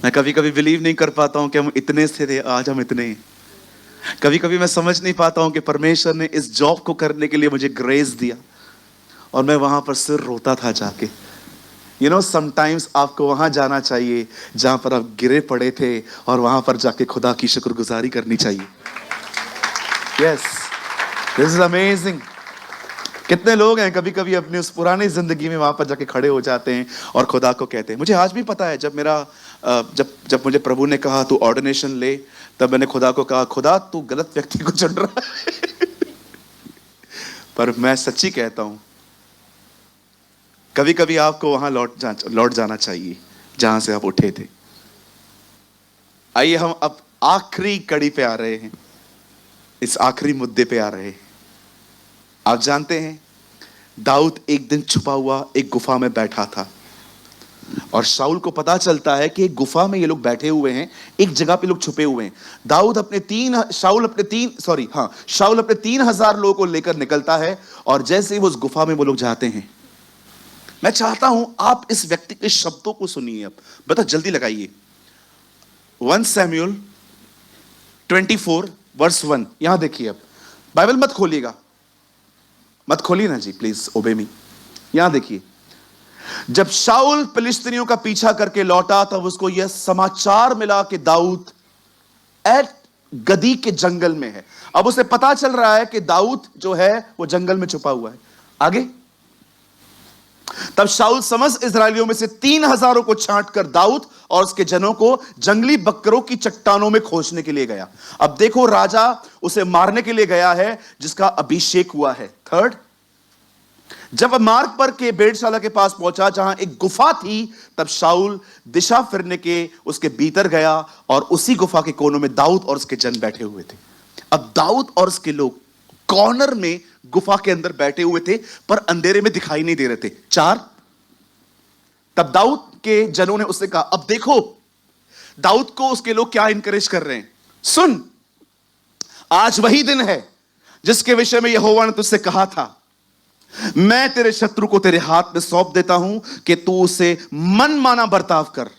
मैं कभी कभी बिलीव नहीं कर पाता हूं कि हम इतने से थे, आज हम इतने हैं। कभी कभी मैं समझ नहीं पाता हूं कि परमेश्वर ने इस जॉब को करने के लिए मुझे ग्रेस दिया, और मैं वहां पर सिर रोता था जाके। समटाइम्स आपको वहां जाना चाहिए जहां पर आप गिरे पड़े थे, और वहां पर जाके खुदा की शुक्रगुजारी करनी चाहिए। Yes, this is amazing. कितने लोग हैं कभी कभी अपनी उस पुरानी जिंदगी में वहां पर जाके खड़े हो जाते हैं और खुदा को कहते हैं। मुझे आज भी पता है, जब मुझे प्रभु ने कहा तू ऑर्डिनेशन ले, तब मैंने खुदा को कहा, खुदा तू गलत व्यक्ति को चुन रहा है। पर मैं सच्ची कहता हूं, कभी कभी आपको वहां लौट जाना चाहिए जहां से आप उठे थे। आइए हम अब आखिरी कड़ी पे आ रहे हैं, इस आखिरी मुद्दे पे आ रहे हैं। आप जानते हैं, दाऊद एक दिन छुपा हुआ एक गुफा में बैठा था, और शाऊल को पता चलता है कि एक गुफा में ये लोग बैठे हुए हैं, एक जगह पे लोग छुपे हुए हैं। शाऊल अपने 3,000 लोगों को लेकर निकलता है, और जैसे ही वो उस गुफा में वो लोग जाते हैं, मैं चाहता हूं आप इस व्यक्ति के शब्दों को सुनिए। अब बता, जल्दी लगाइए। 1 Samuel 24 वर्स 1, यहां देखिए। अब बाइबल मत खोलिएगा, मत खोलिए ना जी, प्लीज ओबे मी। यहां देखिए, जब शाऊल फिलिस्तीनियों का पीछा करके लौटा, तब उसको यह समाचार मिला कि दाऊद एट गदी के जंगल में है। अब उसे पता चल रहा है कि दाऊद जो है वो जंगल में छुपा हुआ है। आगे, तब शाऊल समस्त इस्राएलियों में से 3,000 को छांट कर दाऊद और उसके जनों को जंगली बकरों की चट्टानों में खोजने के लिए गया। अब देखो, राजा उसे मारने के लिए गया है जिसका अभिषेक हुआ है। थर्ड, जब मार्ग पर के भेड़शाला के पास पहुंचा जहां एक गुफा थी, तब शाऊल दिशा फिरने के उसके भीतर गया, और उसी गुफा के कोनों में दाऊद और उसके जन बैठे हुए थे। अब दाऊद और उसके लोग कॉर्नर में गुफा के अंदर बैठे हुए थे, पर अंधेरे में दिखाई नहीं दे रहे थे। 4, तब दाऊद के जनों ने उससे कहा, अब देखो दाऊद को उसके लोग क्या इंकरेज कर रहे हैं। सुन, आज वही दिन है जिसके विषय में यहोवा ने तुझसे कहा था, मैं तेरे शत्रु को तेरे हाथ में सौंप देता हूं कि तू उसे मनमाना बर्ताव कर।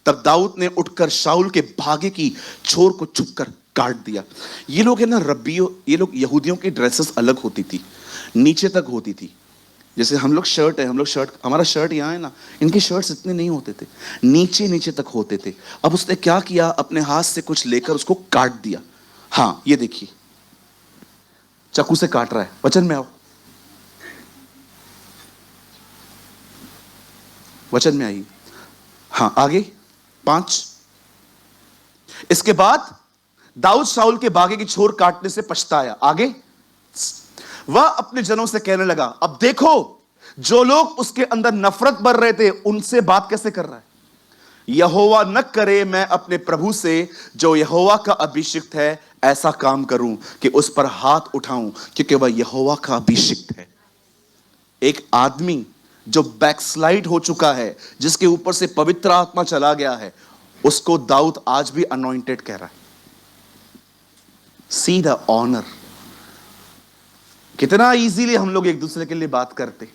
तब दाऊद ने उठकर शाऊल के भागे की छोर को छुपकर काट दिया। ये लोग है ना रब्बियों, ये लोग यहूदियों की ड्रेसेस अलग होती थी, नीचे तक होती थी। जैसे हम लोग शर्ट है, हमारा शर्ट यहां है ना, इनके शर्ट्स इतने नहीं होते थे, नीचे तक होते थे। अब उसने क्या किया, अपने हाथ से कुछ लेकर उसको काट दिया। हां, ये देखिए, चाकू से काट रहा है। वचन में आओ, वचन में आइए। हां, आगे 5, इसके बाद दाऊद शाऊल के बागे की छोर काटने से पछताया। आगे, वह अपने जनों से कहने लगा, अब देखो जो लोग उसके अंदर नफरत भर रहे थे उनसे बात कैसे कर रहा है। यहोवा न करे मैं अपने प्रभु से जो यहोवा का अभिषिक्त है ऐसा काम करूं कि उस पर हाथ उठाऊं, क्योंकि वह यहोवा का अभिषिक्त है। एक आदमी जो बैकस्लाइड हो चुका है, जिसके ऊपर से पवित्र आत्मा चला गया है, उसको दाऊद आज भी अनॉइंटेड कह रहा है। See the honour. कितना इजीली हम लोग एक दूसरे के लिए बात करते।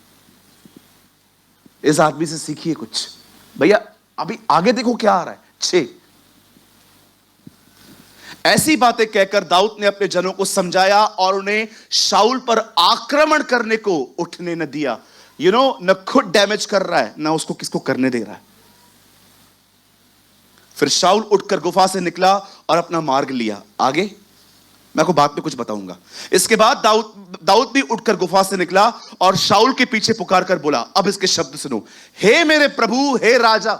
इस आदमी से सीखिए कुछ भैया। अभी आगे देखो क्या आ रहा है। 6, ऐसी बातें कहकर दाऊद ने अपने जनों को समझाया और उन्हें शाऊल पर आक्रमण करने को उठने न दिया। न खुद डैमेज कर रहा है, ना उसको किसको करने दे रहा है। फिर शाऊल उठकर गुफा से निकला और अपना मार्ग लिया। आगे मैं आपको बाद में कुछ बताऊंगा। इसके बाद दाऊद भी उठकर गुफा से निकला और शाऊल के पीछे पुकार कर बोला। अब इसके शब्द सुनो, हे मेरे प्रभु, हे राजा।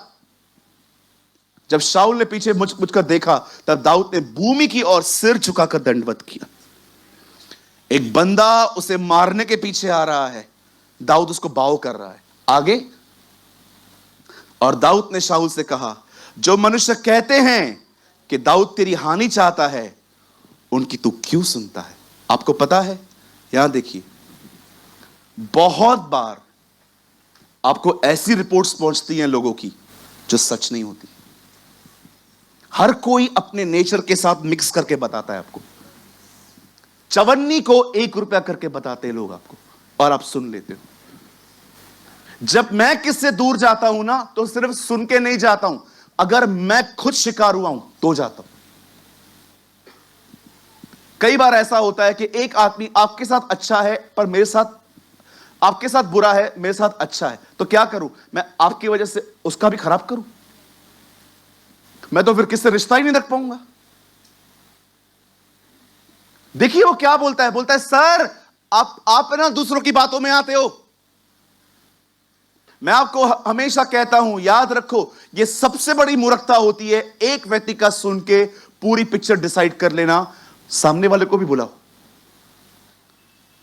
जब शाऊल ने पीछे मुझकर देखा, तब दाऊद ने भूमि की ओर सिर झुकाकर दंडवत किया। एक बंदा उसे मारने के पीछे आ रहा है, दाऊद उसको बाव कर रहा है। आगे, और दाऊद ने शाऊल से कहा, जो मनुष्य कहते हैं कि दाऊद तेरी हानि चाहता है, उनकी तू क्यों सुनता है। आपको पता है, यहां देखिए, बहुत बार आपको ऐसी रिपोर्ट्स पहुंचती हैं लोगों की जो सच नहीं होती। हर कोई अपने नेचर के साथ मिक्स करके बताता है आपको। चवन्नी को 1 रुपया करके बताते हैं लोग आपको, और आप सुन लेते हो। जब मैं किससे दूर जाता हूं ना, तो सिर्फ सुन के नहीं जाता हूं, अगर मैं खुद शिकार हुआ हूं तो जाता हूं। कई बार ऐसा होता है कि एक आदमी आपके साथ अच्छा है, पर मेरे साथ, आपके साथ बुरा है, मेरे साथ अच्छा है, तो क्या करूं मैं? आपकी वजह से उसका भी खराब करूं? मैं तो फिर किससे रिश्ता ही नहीं रख पाऊंगा। देखिए वो क्या बोलता है, बोलता है सर आप ना दूसरों की बातों में आते हो। मैं आपको हमेशा कहता हूं, याद रखो, यह सबसे बड़ी मूर्खता होती है, एक व्यक्ति का सुन के पूरी पिक्चर डिसाइड कर लेना। सामने वाले को भी बुलाओ।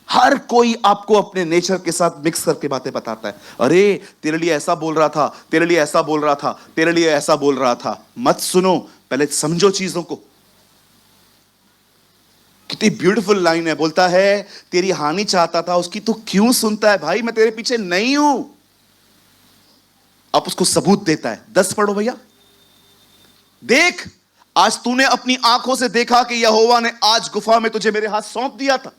हर कोई आपको अपने नेचर के साथ मिक्स करके बातें बताता है। अरे तेरे लिए ऐसा बोल रहा था, तेरे लिए ऐसा बोल रहा था, तेरे लिए ऐसा बोल रहा था। मत सुनो, पहले समझो चीजों को। कितनी ब्यूटीफुल लाइन है, बोलता है तेरी हानि चाहता था उसकी, तो क्यों सुनता है? भाई मैं तेरे पीछे नहीं हूं। अब उसको सबूत देता है। 10 पढ़ो भैया। देख, आज तूने अपनी आंखों से देखा कि यहोवा ने आज गुफा में तुझे मेरे हाथ सौंप दिया था।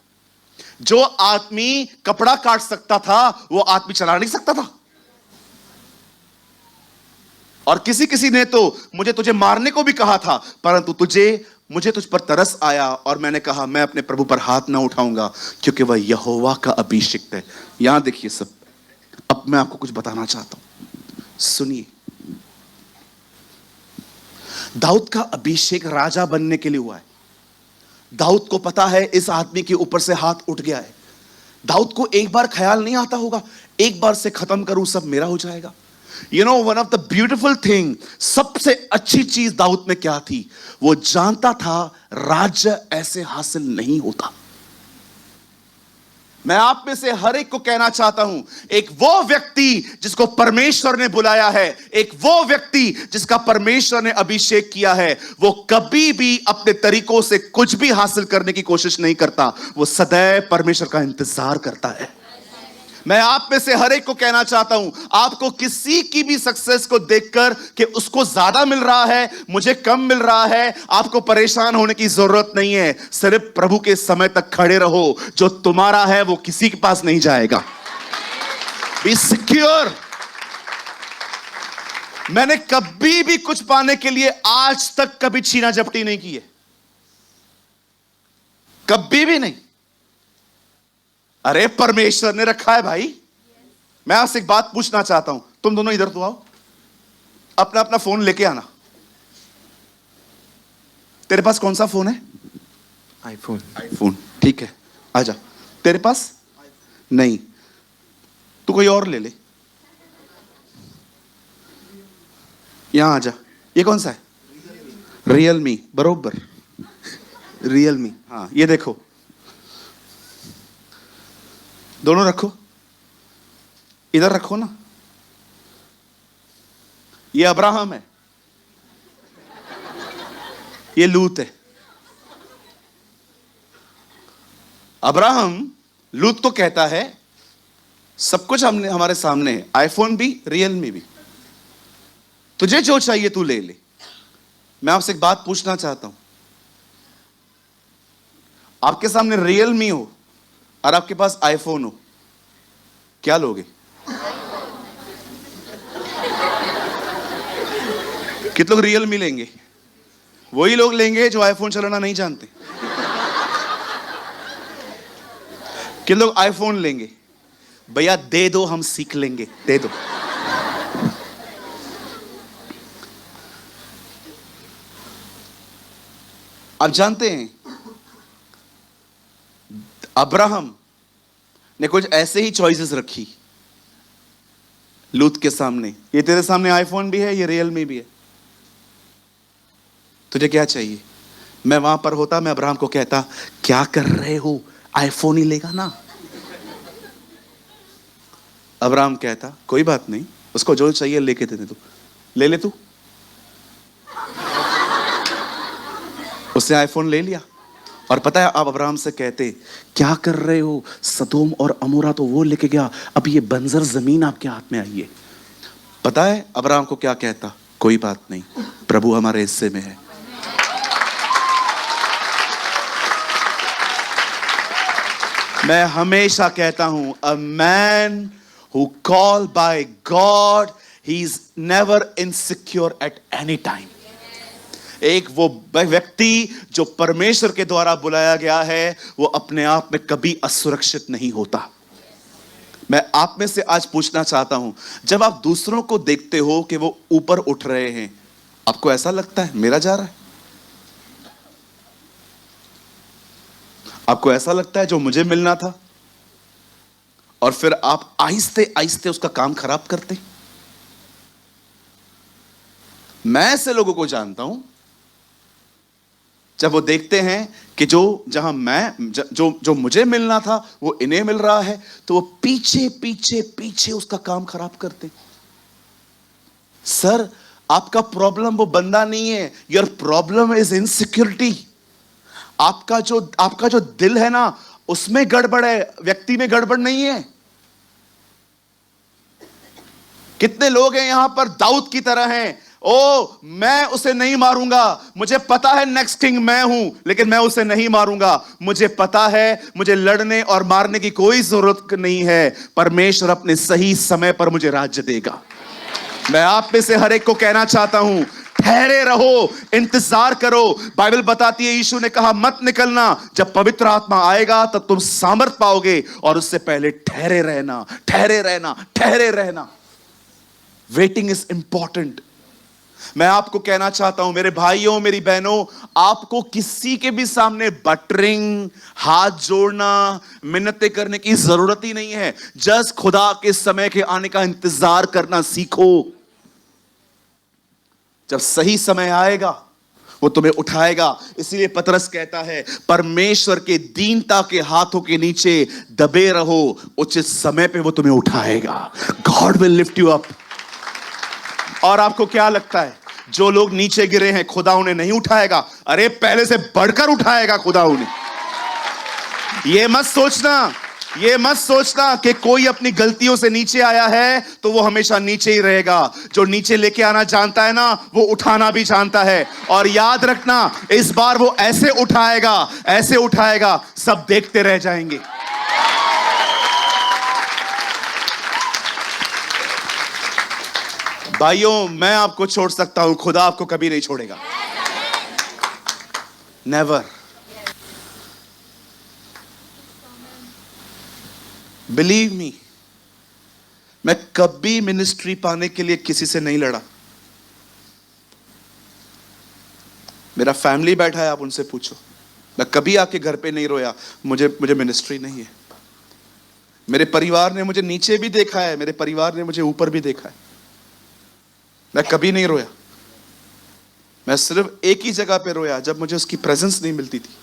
जो आदमी कपड़ा काट सकता था, वो आदमी चला नहीं सकता था। और किसी किसी ने तो मुझे तुझे मारने को भी कहा था, परंतु मुझे तुझ पर तरस आया और मैंने कहा मैं अपने प्रभु पर हाथ ना उठाऊंगा, क्योंकि वह यहोवा का अभिषिक्त है। यहां देखिए सब। अब मैं आपको कुछ बताना चाहता हूं, सुनिए। दाऊद का अभिषेक राजा बनने के लिए हुआ है। दाऊद को पता है इस आदमी के ऊपर से हाथ उठ गया है। दाऊद को एक बार ख्याल नहीं आता होगा, एक बार से खत्म करूं सब मेरा हो जाएगा। You know one of the beautiful thing, सबसे अच्छी चीज दाऊद में क्या थी? वो जानता था राज्य ऐसे हासिल नहीं होता। मैं आप में से हर एक को कहना चाहता हूं, एक वो व्यक्ति जिसको परमेश्वर ने बुलाया है, एक वो व्यक्ति जिसका परमेश्वर ने अभिषेक किया है, वो कभी भी अपने तरीकों से कुछ भी हासिल करने की कोशिश नहीं करता। वो सदैव परमेश्वर का इंतजार करता है। मैं आप में से हर एक को कहना चाहता हूं, आपको किसी की भी सक्सेस को देखकर कि उसको ज्यादा मिल रहा है, मुझे कम मिल रहा है, आपको परेशान होने की जरूरत नहीं है। सिर्फ प्रभु के समय तक खड़े रहो। जो तुम्हारा है वो किसी के पास नहीं जाएगा। Be secure. मैंने कभी भी कुछ पाने के लिए आज तक कभी छीना झपटी नहीं की है, कभी भी नहीं। अरे परमेश्वर ने रखा है भाई। मैं आपसे एक बात पूछना चाहता हूं, तुम दोनों इधर तो आओ, अपना अपना फोन लेके आना। तेरे पास कौन सा फोन है? आईफोन। आईफोन, ठीक है, आजा। तेरे पास नहीं, तू कोई और ले ले। यहां आजा। ये कौन सा है? रियलमी, बरोबर, रियलमी। हाँ ये देखो, दोनों रखो, इधर रखो ना। ये अब्राहम है, ये लूत है। अब्राहम लूत को कहता है सब कुछ हमने हमारे सामने है, आईफोन भी, रियलमी भी, तुझे जो चाहिए तू ले ले। मैं आपसे एक बात पूछना चाहता हूं, आपके सामने रियलमी हो और आपके पास आईफोन हो, क्या लोगे? कितने लोग रियलमी लेंगे? वही लोग लेंगे जो आईफोन चलाना नहीं जानते। कितने लोग आईफोन लेंगे? भैया दे दो, हम सीख लेंगे, दे दो। आप जानते हैं अब्राहम ने कुछ ऐसे ही चॉइसेस रखी लूत के सामने। ये तेरे सामने आईफोन भी है, ये रियलमी भी है, तुझे क्या चाहिए? मैं वहां पर होता, मैं अब्राहम को कहता क्या कर रहे हो, आईफोन ही लेगा ना। अब्राहम कहता कोई बात नहीं, उसको जो चाहिए लेके दे दे, तू ले ले तू। उसने आईफोन ले लिया। और पता है आप अब्राहम से कहते क्या कर रहे हो, सदोम और अमोरा तो वो लेके गया, अब ये बंजर जमीन आपके हाथ में आई है। पता है अब्राहम को क्या कहता? कोई बात नहीं, प्रभु हमारे हिस्से में है। मैं हमेशा कहता हूं, a man who called by God, he is never insecure at any time. एक वो व्यक्ति जो परमेश्वर के द्वारा बुलाया गया है, वो अपने आप में कभी असुरक्षित नहीं होता। मैं आप में से आज पूछना चाहता हूं, जब आप दूसरों को देखते हो कि वो ऊपर उठ रहे हैं, आपको ऐसा लगता है मेरा जा रहा है? आपको ऐसा लगता है जो मुझे मिलना था? और फिर आप आहिस्ते आहिस्ते उसका काम खराब करते। मैं ऐसे लोगों को जानता हूं, जब वो देखते हैं कि जहां जो मुझे मिलना था वो इन्हें मिल रहा है, तो वो पीछे पीछे पीछे उसका काम खराब करते। सर, आपका प्रॉब्लम वो बंदा नहीं है, योर प्रॉब्लम इज इनसिक्योरिटी। आपका जो दिल है ना, उसमें गड़बड़ है, व्यक्ति में गड़बड़ नहीं है। कितने लोग हैं यहां पर दाऊद की तरह हैं, मैं उसे नहीं मारूंगा, मुझे पता है नेक्स्ट किंग मैं हूं, लेकिन मैं उसे नहीं मारूंगा। मुझे पता है मुझे लड़ने और मारने की कोई जरूरत नहीं है, परमेश्वर अपने सही समय पर मुझे राज्य देगा। मैं आप में से हर एक को कहना चाहता हूं, ठहरे रहो, इंतजार करो। बाइबल बताती है, यीशु ने कहा मत निकलना, जब पवित्र आत्मा आएगा तब तुम सामर्थ पाओगे, और उससे पहले ठहरे रहना, ठहरे रहना, ठहरे रहना। Waiting is important. मैं आपको कहना चाहता हूं, मेरे भाइयों मेरी बहनों, आपको किसी के भी सामने बटरिंग, हाथ जोड़ना, मिन्नतें करने की जरूरत ही नहीं है। जस्ट खुदा के समय के आने का इंतजार करना सीखो। जब सही समय आएगा वो तुम्हें उठाएगा। इसलिए पतरस कहता है, परमेश्वर के दीनता के हाथों के नीचे दबे रहो, उचित समय पे वो तुम्हें उठाएगा। God will lift you up. और आपको क्या लगता है, जो लोग नीचे गिरे हैं खुदा उन्हें नहीं उठाएगा? अरे पहले से बढ़कर उठाएगा खुदा उन्हें। ये मत सोचना कि कोई अपनी गलतियों से नीचे आया है तो वो हमेशा नीचे ही रहेगा। जो नीचे लेके आना जानता है ना, वो उठाना भी जानता है। और याद रखना, इस बार वो ऐसे उठाएगा, सब देखते रह जाएंगे। भाइयों, मैं आपको छोड़ सकता हूं, खुदा आपको कभी नहीं छोड़ेगा। नेवर। बिलीव मी, मैं कभी मिनिस्ट्री पाने के लिए किसी से नहीं लड़ा। मेरा फैमिली बैठा है, आप उनसे पूछो। मैं कभी आके घर पे नहीं रोया, मुझे मिनिस्ट्री नहीं है। मेरे परिवार ने मुझे नीचे भी देखा है, मेरे परिवार ने मुझे ऊपर भी देखा है। मैं कभी नहीं रोया। मैं सिर्फ एक ही जगह पे रोया, जब मुझे उसकी प्रेजेंस नहीं मिलती थी।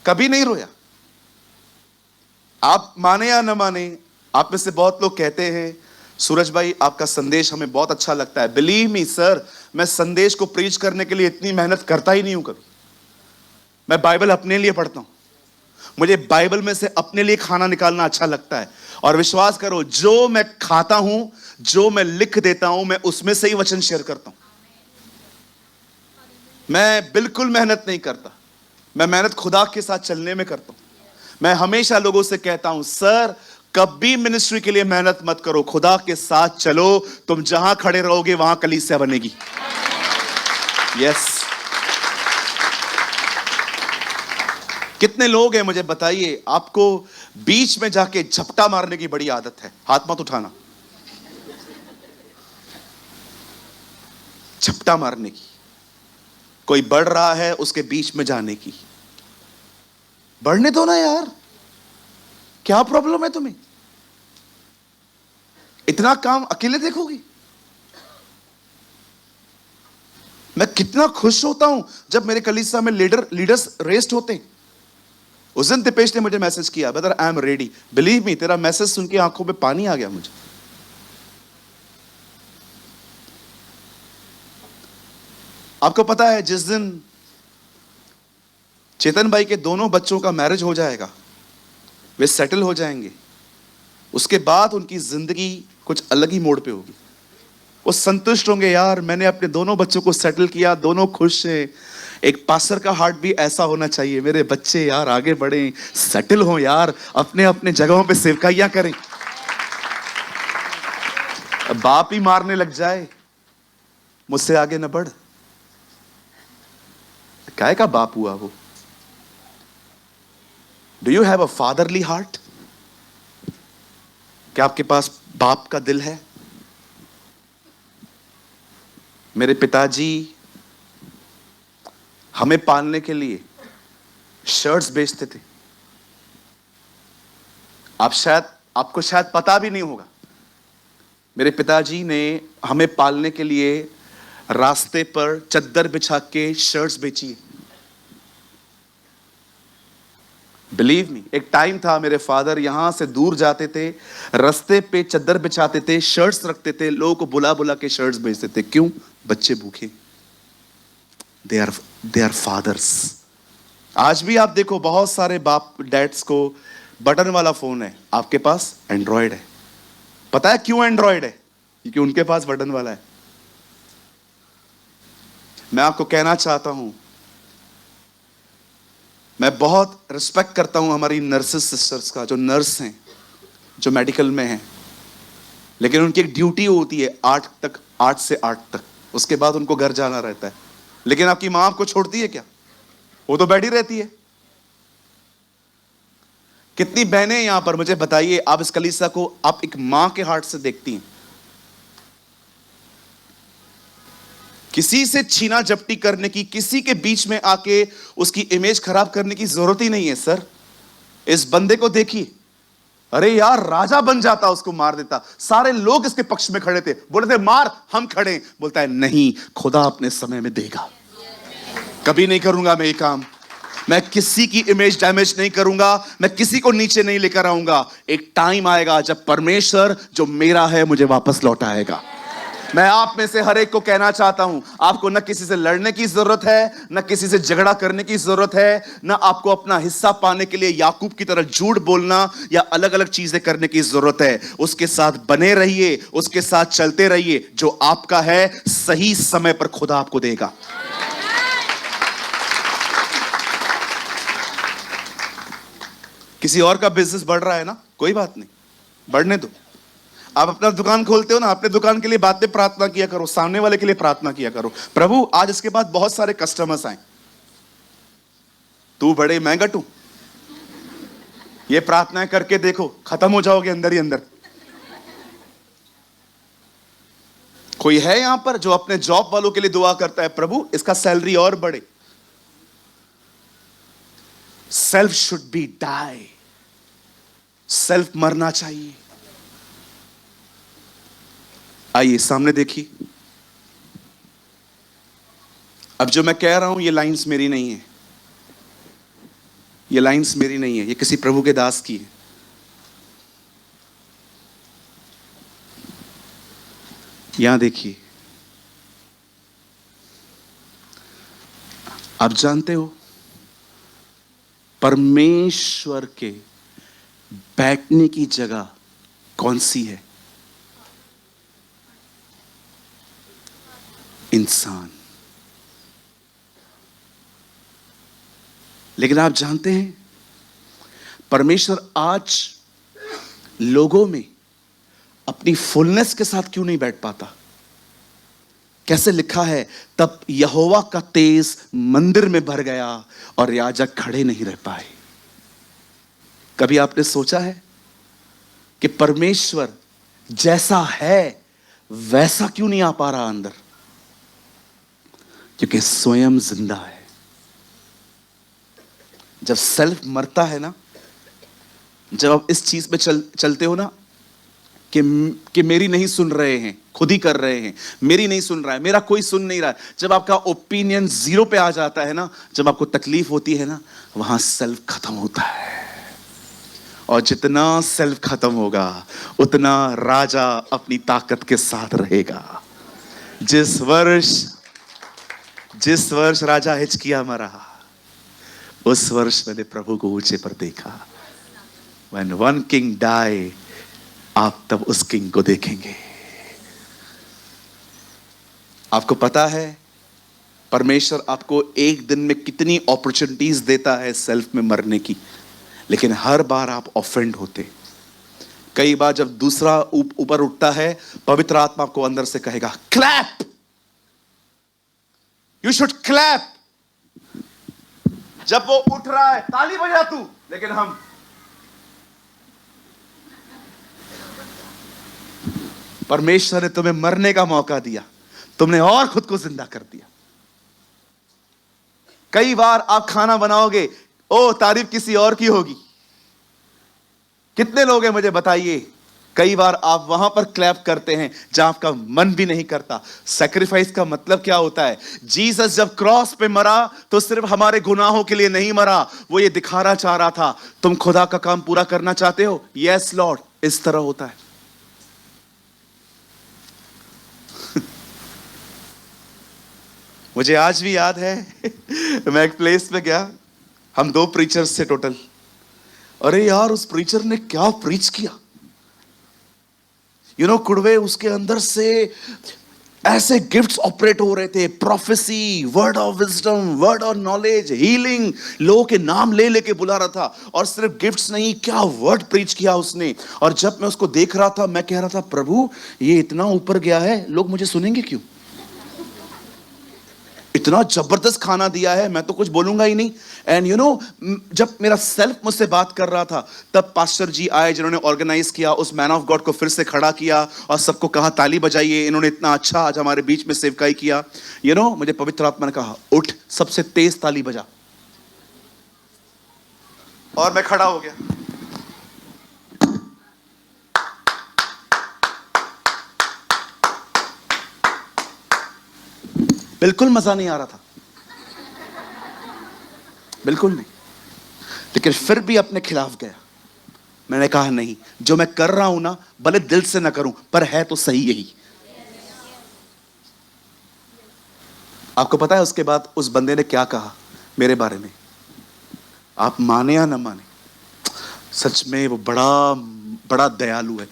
कभी नहीं रोया। आप माने या न माने, आप में से बहुत लोग कहते हैं, सूरज भाई आपका संदेश हमें बहुत अच्छा लगता है। बिलीव मी सर, मैं संदेश को प्रीच करने के लिए इतनी मेहनत करता ही नहीं हूं कभी। मैं बाइबल अपने लिए पढ़ता हूं, मुझे बाइबल में से अपने लिए खाना निकालना अच्छा लगता है। और विश्वास करो, जो मैं खाता हूं, जो मैं लिख देता हूं, मैं उसमें से ही वचन शेयर करता हूं। मैं बिल्कुल मेहनत नहीं करता, मैं मेहनत खुदा के साथ चलने में करता हूं। मैं हमेशा लोगों से कहता हूं, सर कभी मिनिस्ट्री के लिए मेहनत मत करो, खुदा के साथ चलो, तुम जहां खड़े रहोगे वहां कलीसिया बनेगी। यस। कितने लोग हैं मुझे बताइए, आपको बीच में जाके झपटा मारने की बड़ी आदत है? हाथ मत उठाना। झपटा मारने की, कोई बढ़ रहा है उसके बीच में जाने की। बढ़ने दो ना यार, क्या प्रॉब्लम है तुम्हें? इतना काम अकेले देखोगी? मैं कितना खुश होता हूं जब मेरे कलीसिया में लीडर्स रेस्ट होते हैं। उस दिन दिपेश ने मुझे मैसेज किया, brother I am ready. Believe me, तेरा मैसेज सुन के आंखों में पानी आ गया मुझे। आपको पता है, जिस दिन चेतन भाई के दोनों बच्चों का मैरिज हो जाएगा, वे सेटल हो जाएंगे, उसके बाद उनकी जिंदगी कुछ अलग ही मोड़ पे होगी। वो संतुष्ट होंगे, यार मैंने अपने दोनों बच्चों को सेटल किया, दोनों खुश हैं। एक पास्टर का हार्ट भी ऐसा होना चाहिए, मेरे बच्चे यार आगे बढ़ें, सेटल हो यार, अपने अपने जगहों पे सेवकाइयां करें। बाप ही मारने लग जाए, मुझसे आगे न बढ़। काय का बाप हुआ वो? Do you have a fatherly heart? क्या आपके पास बाप का दिल है? मेरे पिताजी हमें पालने के लिए शर्ट्स बेचते थे। आपको शायद पता भी नहीं होगा, मेरे पिताजी ने हमें पालने के लिए रास्ते पर चद्दर बिछा के शर्ट्स बेची है। बिलीव मी, एक टाइम था मेरे फादर यहां से दूर जाते थे, रास्ते पे चद्दर बिछाते थे, शर्ट्स रखते थे, लोगों को बुला बुला के शर्ट्स बेचते थे। क्यों? बच्चे भूखे। They are fathers. आज भी आप देखो, बहुत सारे बाप डैड्स को बटन वाला फोन है, आपके पास एंड्रॉयड है। पता है क्यों एंड्रॉयड है? क्योंकि उनके पास बटन वाला है। मैं आपको कहना चाहता हूं, मैं बहुत रिस्पेक्ट करता हूं हमारी नर्सेस सिस्टर्स का, जो नर्स हैं, जो मेडिकल में हैं, लेकिन उनकी एक ड्यूटी होती है 8 से 8 तक, उसके बाद उनको घर जाना रहता है। लेकिन आपकी मां आपको छोड़ती है क्या? वो तो बैठी रहती है। कितनी बहनें यहां पर मुझे बताइए, आप इस कलीसिया को आप एक मां के हार्ट से देखती हैं? किसी से छीना झपटी करने की, किसी के बीच में आके उसकी इमेज खराब करने की जरूरत ही नहीं है। सर, इस बंदे को देखिए, अरे यार राजा बन जाता, उसको मार देता। सारे लोग इसके पक्ष में खड़े थे, बोले थे मार, हम खड़े। बोलता है नहीं, खुदा अपने समय में देगा। कभी नहीं करूंगा मैं ये काम। मैं किसी की इमेज डैमेज नहीं करूंगा, मैं किसी को नीचे नहीं लेकर आऊंगा। एक टाइम आएगा जब परमेश्वर जो मेरा है मुझे वापस लौटाएगा। मैं आप में से हर एक को कहना चाहता हूं, आपको न किसी से लड़ने की जरूरत है, न किसी से झगड़ा करने की जरूरत है, न आपको अपना हिस्सा पाने के लिए याकूब की तरह झूठ बोलना या अलग अलग चीजें करने की जरूरत है। उसके साथ बने रहिए, उसके साथ चलते रहिए। जो आपका है सही समय पर खुदा आपको देगा। किसी और का बिजनेस बढ़ रहा है ना, कोई बात नहीं, बढ़ने दो। आप अपना दुकान खोलते हो ना, अपने दुकान के लिए बातें प्रार्थना किया करो, सामने वाले के लिए प्रार्थना किया करो, प्रभु आज इसके बाद बहुत सारे कस्टमर्स आए, तू बड़े महंगा तू। ये प्रार्थनाएं करके देखो, खत्म हो जाओगे अंदर ही अंदर। कोई है यहां पर जो अपने जॉब वालों के लिए दुआ करता है, प्रभु इसका सैलरी और बढ़े। Self should be die, self मरना चाहिए। आइए सामने देखिए। अब जो मैं कह रहा हूं ये लाइंस मेरी नहीं है, ये लाइंस मेरी नहीं है, ये किसी प्रभु के दास की है। यहां देखिए, आप जानते हो परमेश्वर के बैठने की जगह कौन सी है? इंसान। लेकिन आप जानते हैं परमेश्वर आज लोगों में अपनी फुलनेस के साथ क्यों नहीं बैठ पाता? कैसे लिखा है, तब यहोवा का तेज मंदिर में भर गया और याजक खड़े नहीं रह पाए। कभी आपने सोचा है कि परमेश्वर जैसा है वैसा क्यों नहीं आ पा रहा अंदर? क्योंकि स्वयं जिंदा है। जब सेल्फ मरता है ना, जब आप इस चीज पे चलते हो ना कि मेरी नहीं सुन रहे हैं, खुद ही कर रहे हैं, मेरी नहीं सुन रहा है, मेरा कोई सुन नहीं रहा है, जब आपका ओपिनियन 0 पे आ जाता है ना, जब आपको तकलीफ होती है ना, वहां सेल्फ खत्म होता है। और जितना सेल्फ खत्म होगा उतना राजा अपनी ताकत के साथ रहेगा। जिस वर्ष राजा हिजकिय्याह मरा, उस वर्ष मैंने प्रभु को ऊंचे पर देखा। When one king die, आप तब उस किंग को देखेंगे। आपको पता है परमेश्वर आपको एक दिन में कितनी अपॉर्चुनिटीज देता है सेल्फ में मरने की, लेकिन हर बार आप ऑफेंड होते। कई बार जब दूसरा ऊपर उठता है, पवित्र आत्मा को अंदर से कहेगा क्लैप, यू शुड क्लैप। जब वो उठ रहा है ताली बजा तू, लेकिन हम परमेश्वर ने तुम्हें मरने का मौका दिया, तुमने और खुद को जिंदा कर दिया। कई बार आप खाना बनाओगे, ओ तारीफ किसी और की होगी। कितने लोग हैं मुझे बताइए, कई बार आप वहां पर क्लैप करते हैं जहां आपका मन भी नहीं करता। सैक्रिफाइस का मतलब क्या होता है? जीसस जब क्रॉस पे मरा तो सिर्फ हमारे गुनाहों के लिए नहीं मरा, वो ये दिखाना चाह रहा था, तुम खुदा का काम पूरा करना चाहते हो, यस लॉर्ड। इस तरह होता है। मुझे आज भी याद है मैं एक प्लेस पे गया, हम 2 प्रीचर्स थे टोटल। अरे यार, उस प्रीचर ने क्या प्रीच किया, कुड़वे उसके अंदर से ऐसे गिफ्ट्स ऑपरेट हो रहे थे, prophecy, word of wisdom, word of knowledge, healing, लोगों के नाम ले लेके बुला रहा था। और सिर्फ गिफ्ट्स नहीं, क्या वर्ड प्रीच किया उसने। और जब मैं उसको देख रहा था, मैं कह रहा था, प्रभु ये इतना ऊपर गया है, लोग मुझे सुनेंगे क्यों? इतना जबरदस्त खाना दिया है, मैं तो कुछ बोलूंगा ही नहीं। एंड जब मेरा सेल्फ मुझसे बात कर रहा था, तब पास्टर जी आए जिन्होंने ऑर्गेनाइज किया, उस मैन ऑफ गॉड को फिर से खड़ा किया और सबको कहा ताली बजाइए, इन्होंने इतना अच्छा आज हमारे बीच में सेवकाई किया। मुझे पवित्र आत्मा ने कहा उठ, सबसे तेज ताली बजा। और मैं खड़ा हो गया। बिल्कुल मजा नहीं आ रहा था, बिल्कुल नहीं। लेकिन फिर भी अपने खिलाफ गया। मैंने कहा नहीं, जो मैं कर रहा हूं ना, भले दिल से ना करूं, पर है तो सही यही। आपको पता है उसके बाद उस बंदे ने क्या कहा मेरे बारे में? आप माने या ना माने, सच में वो बड़ा बड़ा दयालु है।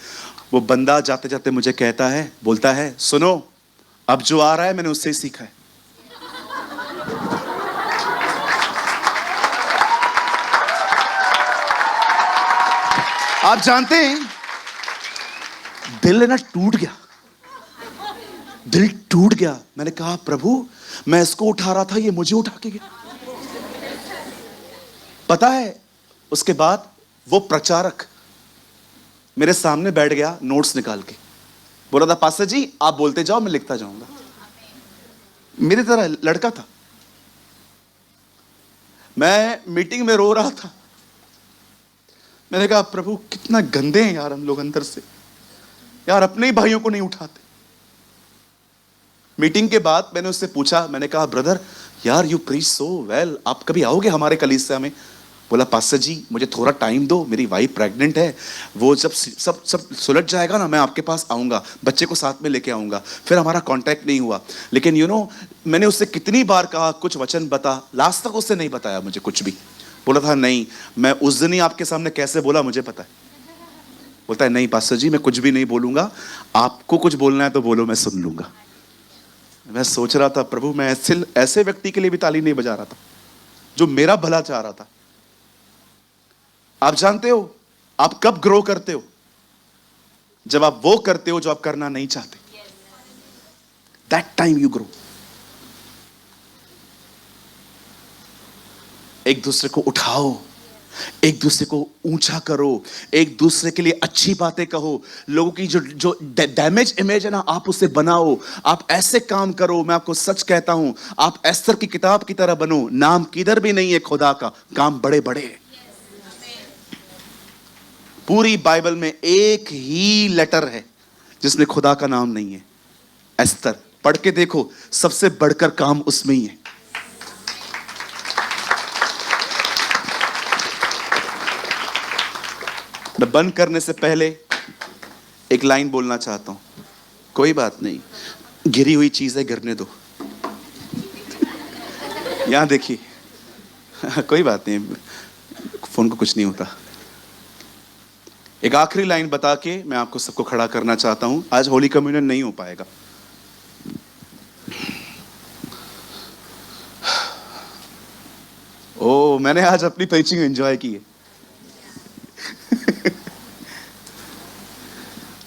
वो बंदा जाते जाते मुझे कहता है, बोलता है, सुनो, अब जो आ रहा है मैंने उससे ही सीखा है। आप जानते हैं, दिल ना टूट गया, दिल टूट गया। मैंने कहा प्रभु, मैं इसको उठा रहा था, ये मुझे उठा के गया। पता है उसके बाद वो प्रचारक मेरे सामने बैठ गया, नोट्स निकाल के बोला था, पास्टर जी आप बोलते जाओ, मैं लिखता जाऊंगा। मेरी तरह लड़का था। मैं मीटिंग में रो रहा था। मैंने कहा प्रभु कितना गंदे हैं यार हम लोग अंदर से, यार अपने ही भाइयों को नहीं उठाते। मीटिंग के बाद मैंने उससे पूछा, मैंने कहा ब्रदर यार यू प्रीच सो वेल, आप कभी आओगे हमारे कलीसिया में? बोला पास्टर जी मुझे थोड़ा टाइम दो, मेरी वाइफ प्रेग्नेंट है, वो जब सब सुलझ जाएगा ना, मैं आपके पास आऊंगा, बच्चे को साथ में लेके आऊंगा। फिर हमारा कांटेक्ट नहीं हुआ। लेकिन मैंने उससे कितनी बार कहा कुछ वचन बता, लास्ट तक उससे नहीं बताया मुझे कुछ भी। बोला था नहीं, मैं उस दिन ही आपके सामने कैसे बोला मुझे पता है। बोलता है नहीं पास्टर जी मैं कुछ भी नहीं बोलूंगा, आपको कुछ बोलना है तो बोलो, मैं सुन लूंगा। मैं सोच रहा था प्रभु, मैं ऐसे व्यक्ति के लिए भी ताली नहीं बजा रहा था जो मेरा भला चाह रहा था। आप जानते हो आप कब ग्रो करते हो? जब आप वो करते हो जो आप करना नहीं चाहते। That time you grow. एक दूसरे को उठाओ, एक दूसरे को ऊंचा करो, एक दूसरे के लिए अच्छी बातें कहो। लोगों की जो डैमेज इमेज है ना, आप उसे बनाओ। आप ऐसे काम करो, मैं आपको सच कहता हूं, आप एस्तर की किताब की तरह बनो। नाम किधर भी नहीं है खुदा का, काम बड़े बड़े हैं। पूरी बाइबल में एक ही लेटर है जिसमें खुदा का नाम नहीं है, एस्तर। पढ़ के देखो, सबसे बढ़कर काम उसमें ही है। मैं बंद करने से पहले एक लाइन बोलना चाहता हूं। कोई बात नहीं, गिरी हुई चीजें गिरने दो। यहां देखिए, कोई बात नहीं, फोन को कुछ नहीं होता। एक आखिरी लाइन बता के मैं आपको सबको खड़ा करना चाहता हूं। आज होली कम्युनियन नहीं हो पाएगा। ओ, मैंने आज अपनी प्रीचिंग एंजॉय की है।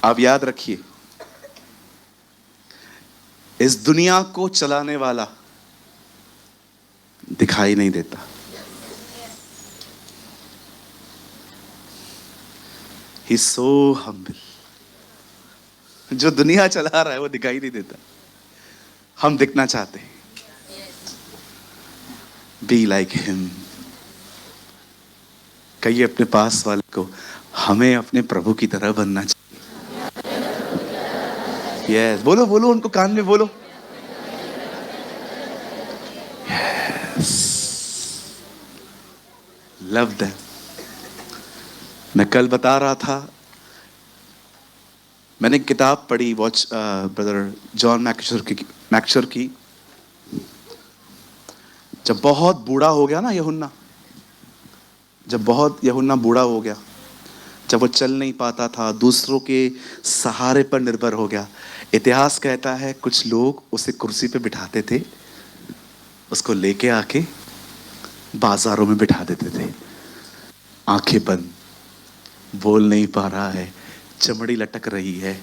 आप याद रखिए, इस दुनिया को चलाने वाला दिखाई नहीं देता। ही सो हम्बल। जो दुनिया चला रहा है वो दिखाई नहीं देता, हम दिखना चाहते हैं। Be like him. कहिए अपने पास वाले को, हमें अपने प्रभु की तरह बनना चाहिए। यस, बोलो बोलो, उनको कान में बोलो। Yes, love them. मैं कल बता रहा था, मैंने एक किताब पढ़ी ब्रदर जॉन मैक्शर की। जब बहुत बूढ़ा हो गया ना यूहन्ना, यूहन्ना बूढ़ा हो गया, जब वो चल नहीं पाता था, दूसरों के सहारे पर निर्भर हो गया, इतिहास कहता है कुछ लोग उसे कुर्सी पे बिठाते थे, उसको लेके आके बाजारों में बिठा देते थे। आंखें बंद, बोल नहीं पा रहा है, चमड़ी लटक रही है,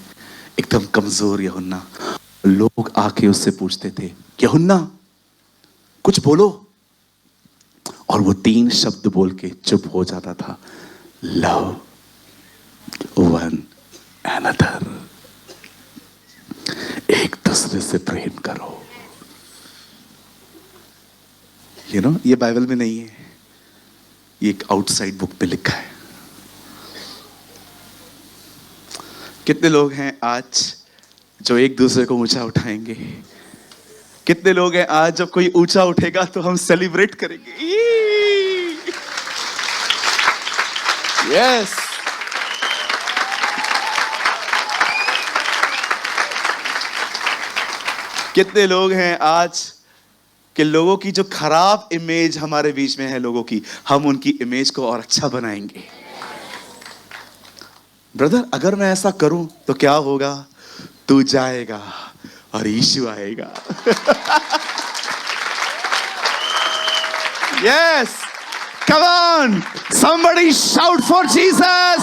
एकदम कमजोर यूहन्ना। लोग आके उससे पूछते थे, यूहन्ना कुछ बोलो, और वो 3 शब्द बोल के चुप हो जाता था। Love one another. एक दूसरे से प्रेम करो। ये बाइबल में नहीं है, ये एक आउटसाइड बुक पे लिखा है। कितने लोग हैं आज जो एक दूसरे को ऊंचा उठाएंगे? कितने लोग हैं आज जब कोई ऊंचा उठेगा तो हम सेलिब्रेट करेंगे? यस। कितने लोग हैं आज कि लोगों की जो खराब इमेज हमारे बीच में है लोगों की, हम उनकी इमेज को और अच्छा बनाएंगे। ब्रदर, अगर मैं ऐसा करूं तो क्या होगा? तू जाएगा और यीशु आएगा। Yes, come on, somebody shout for Jesus.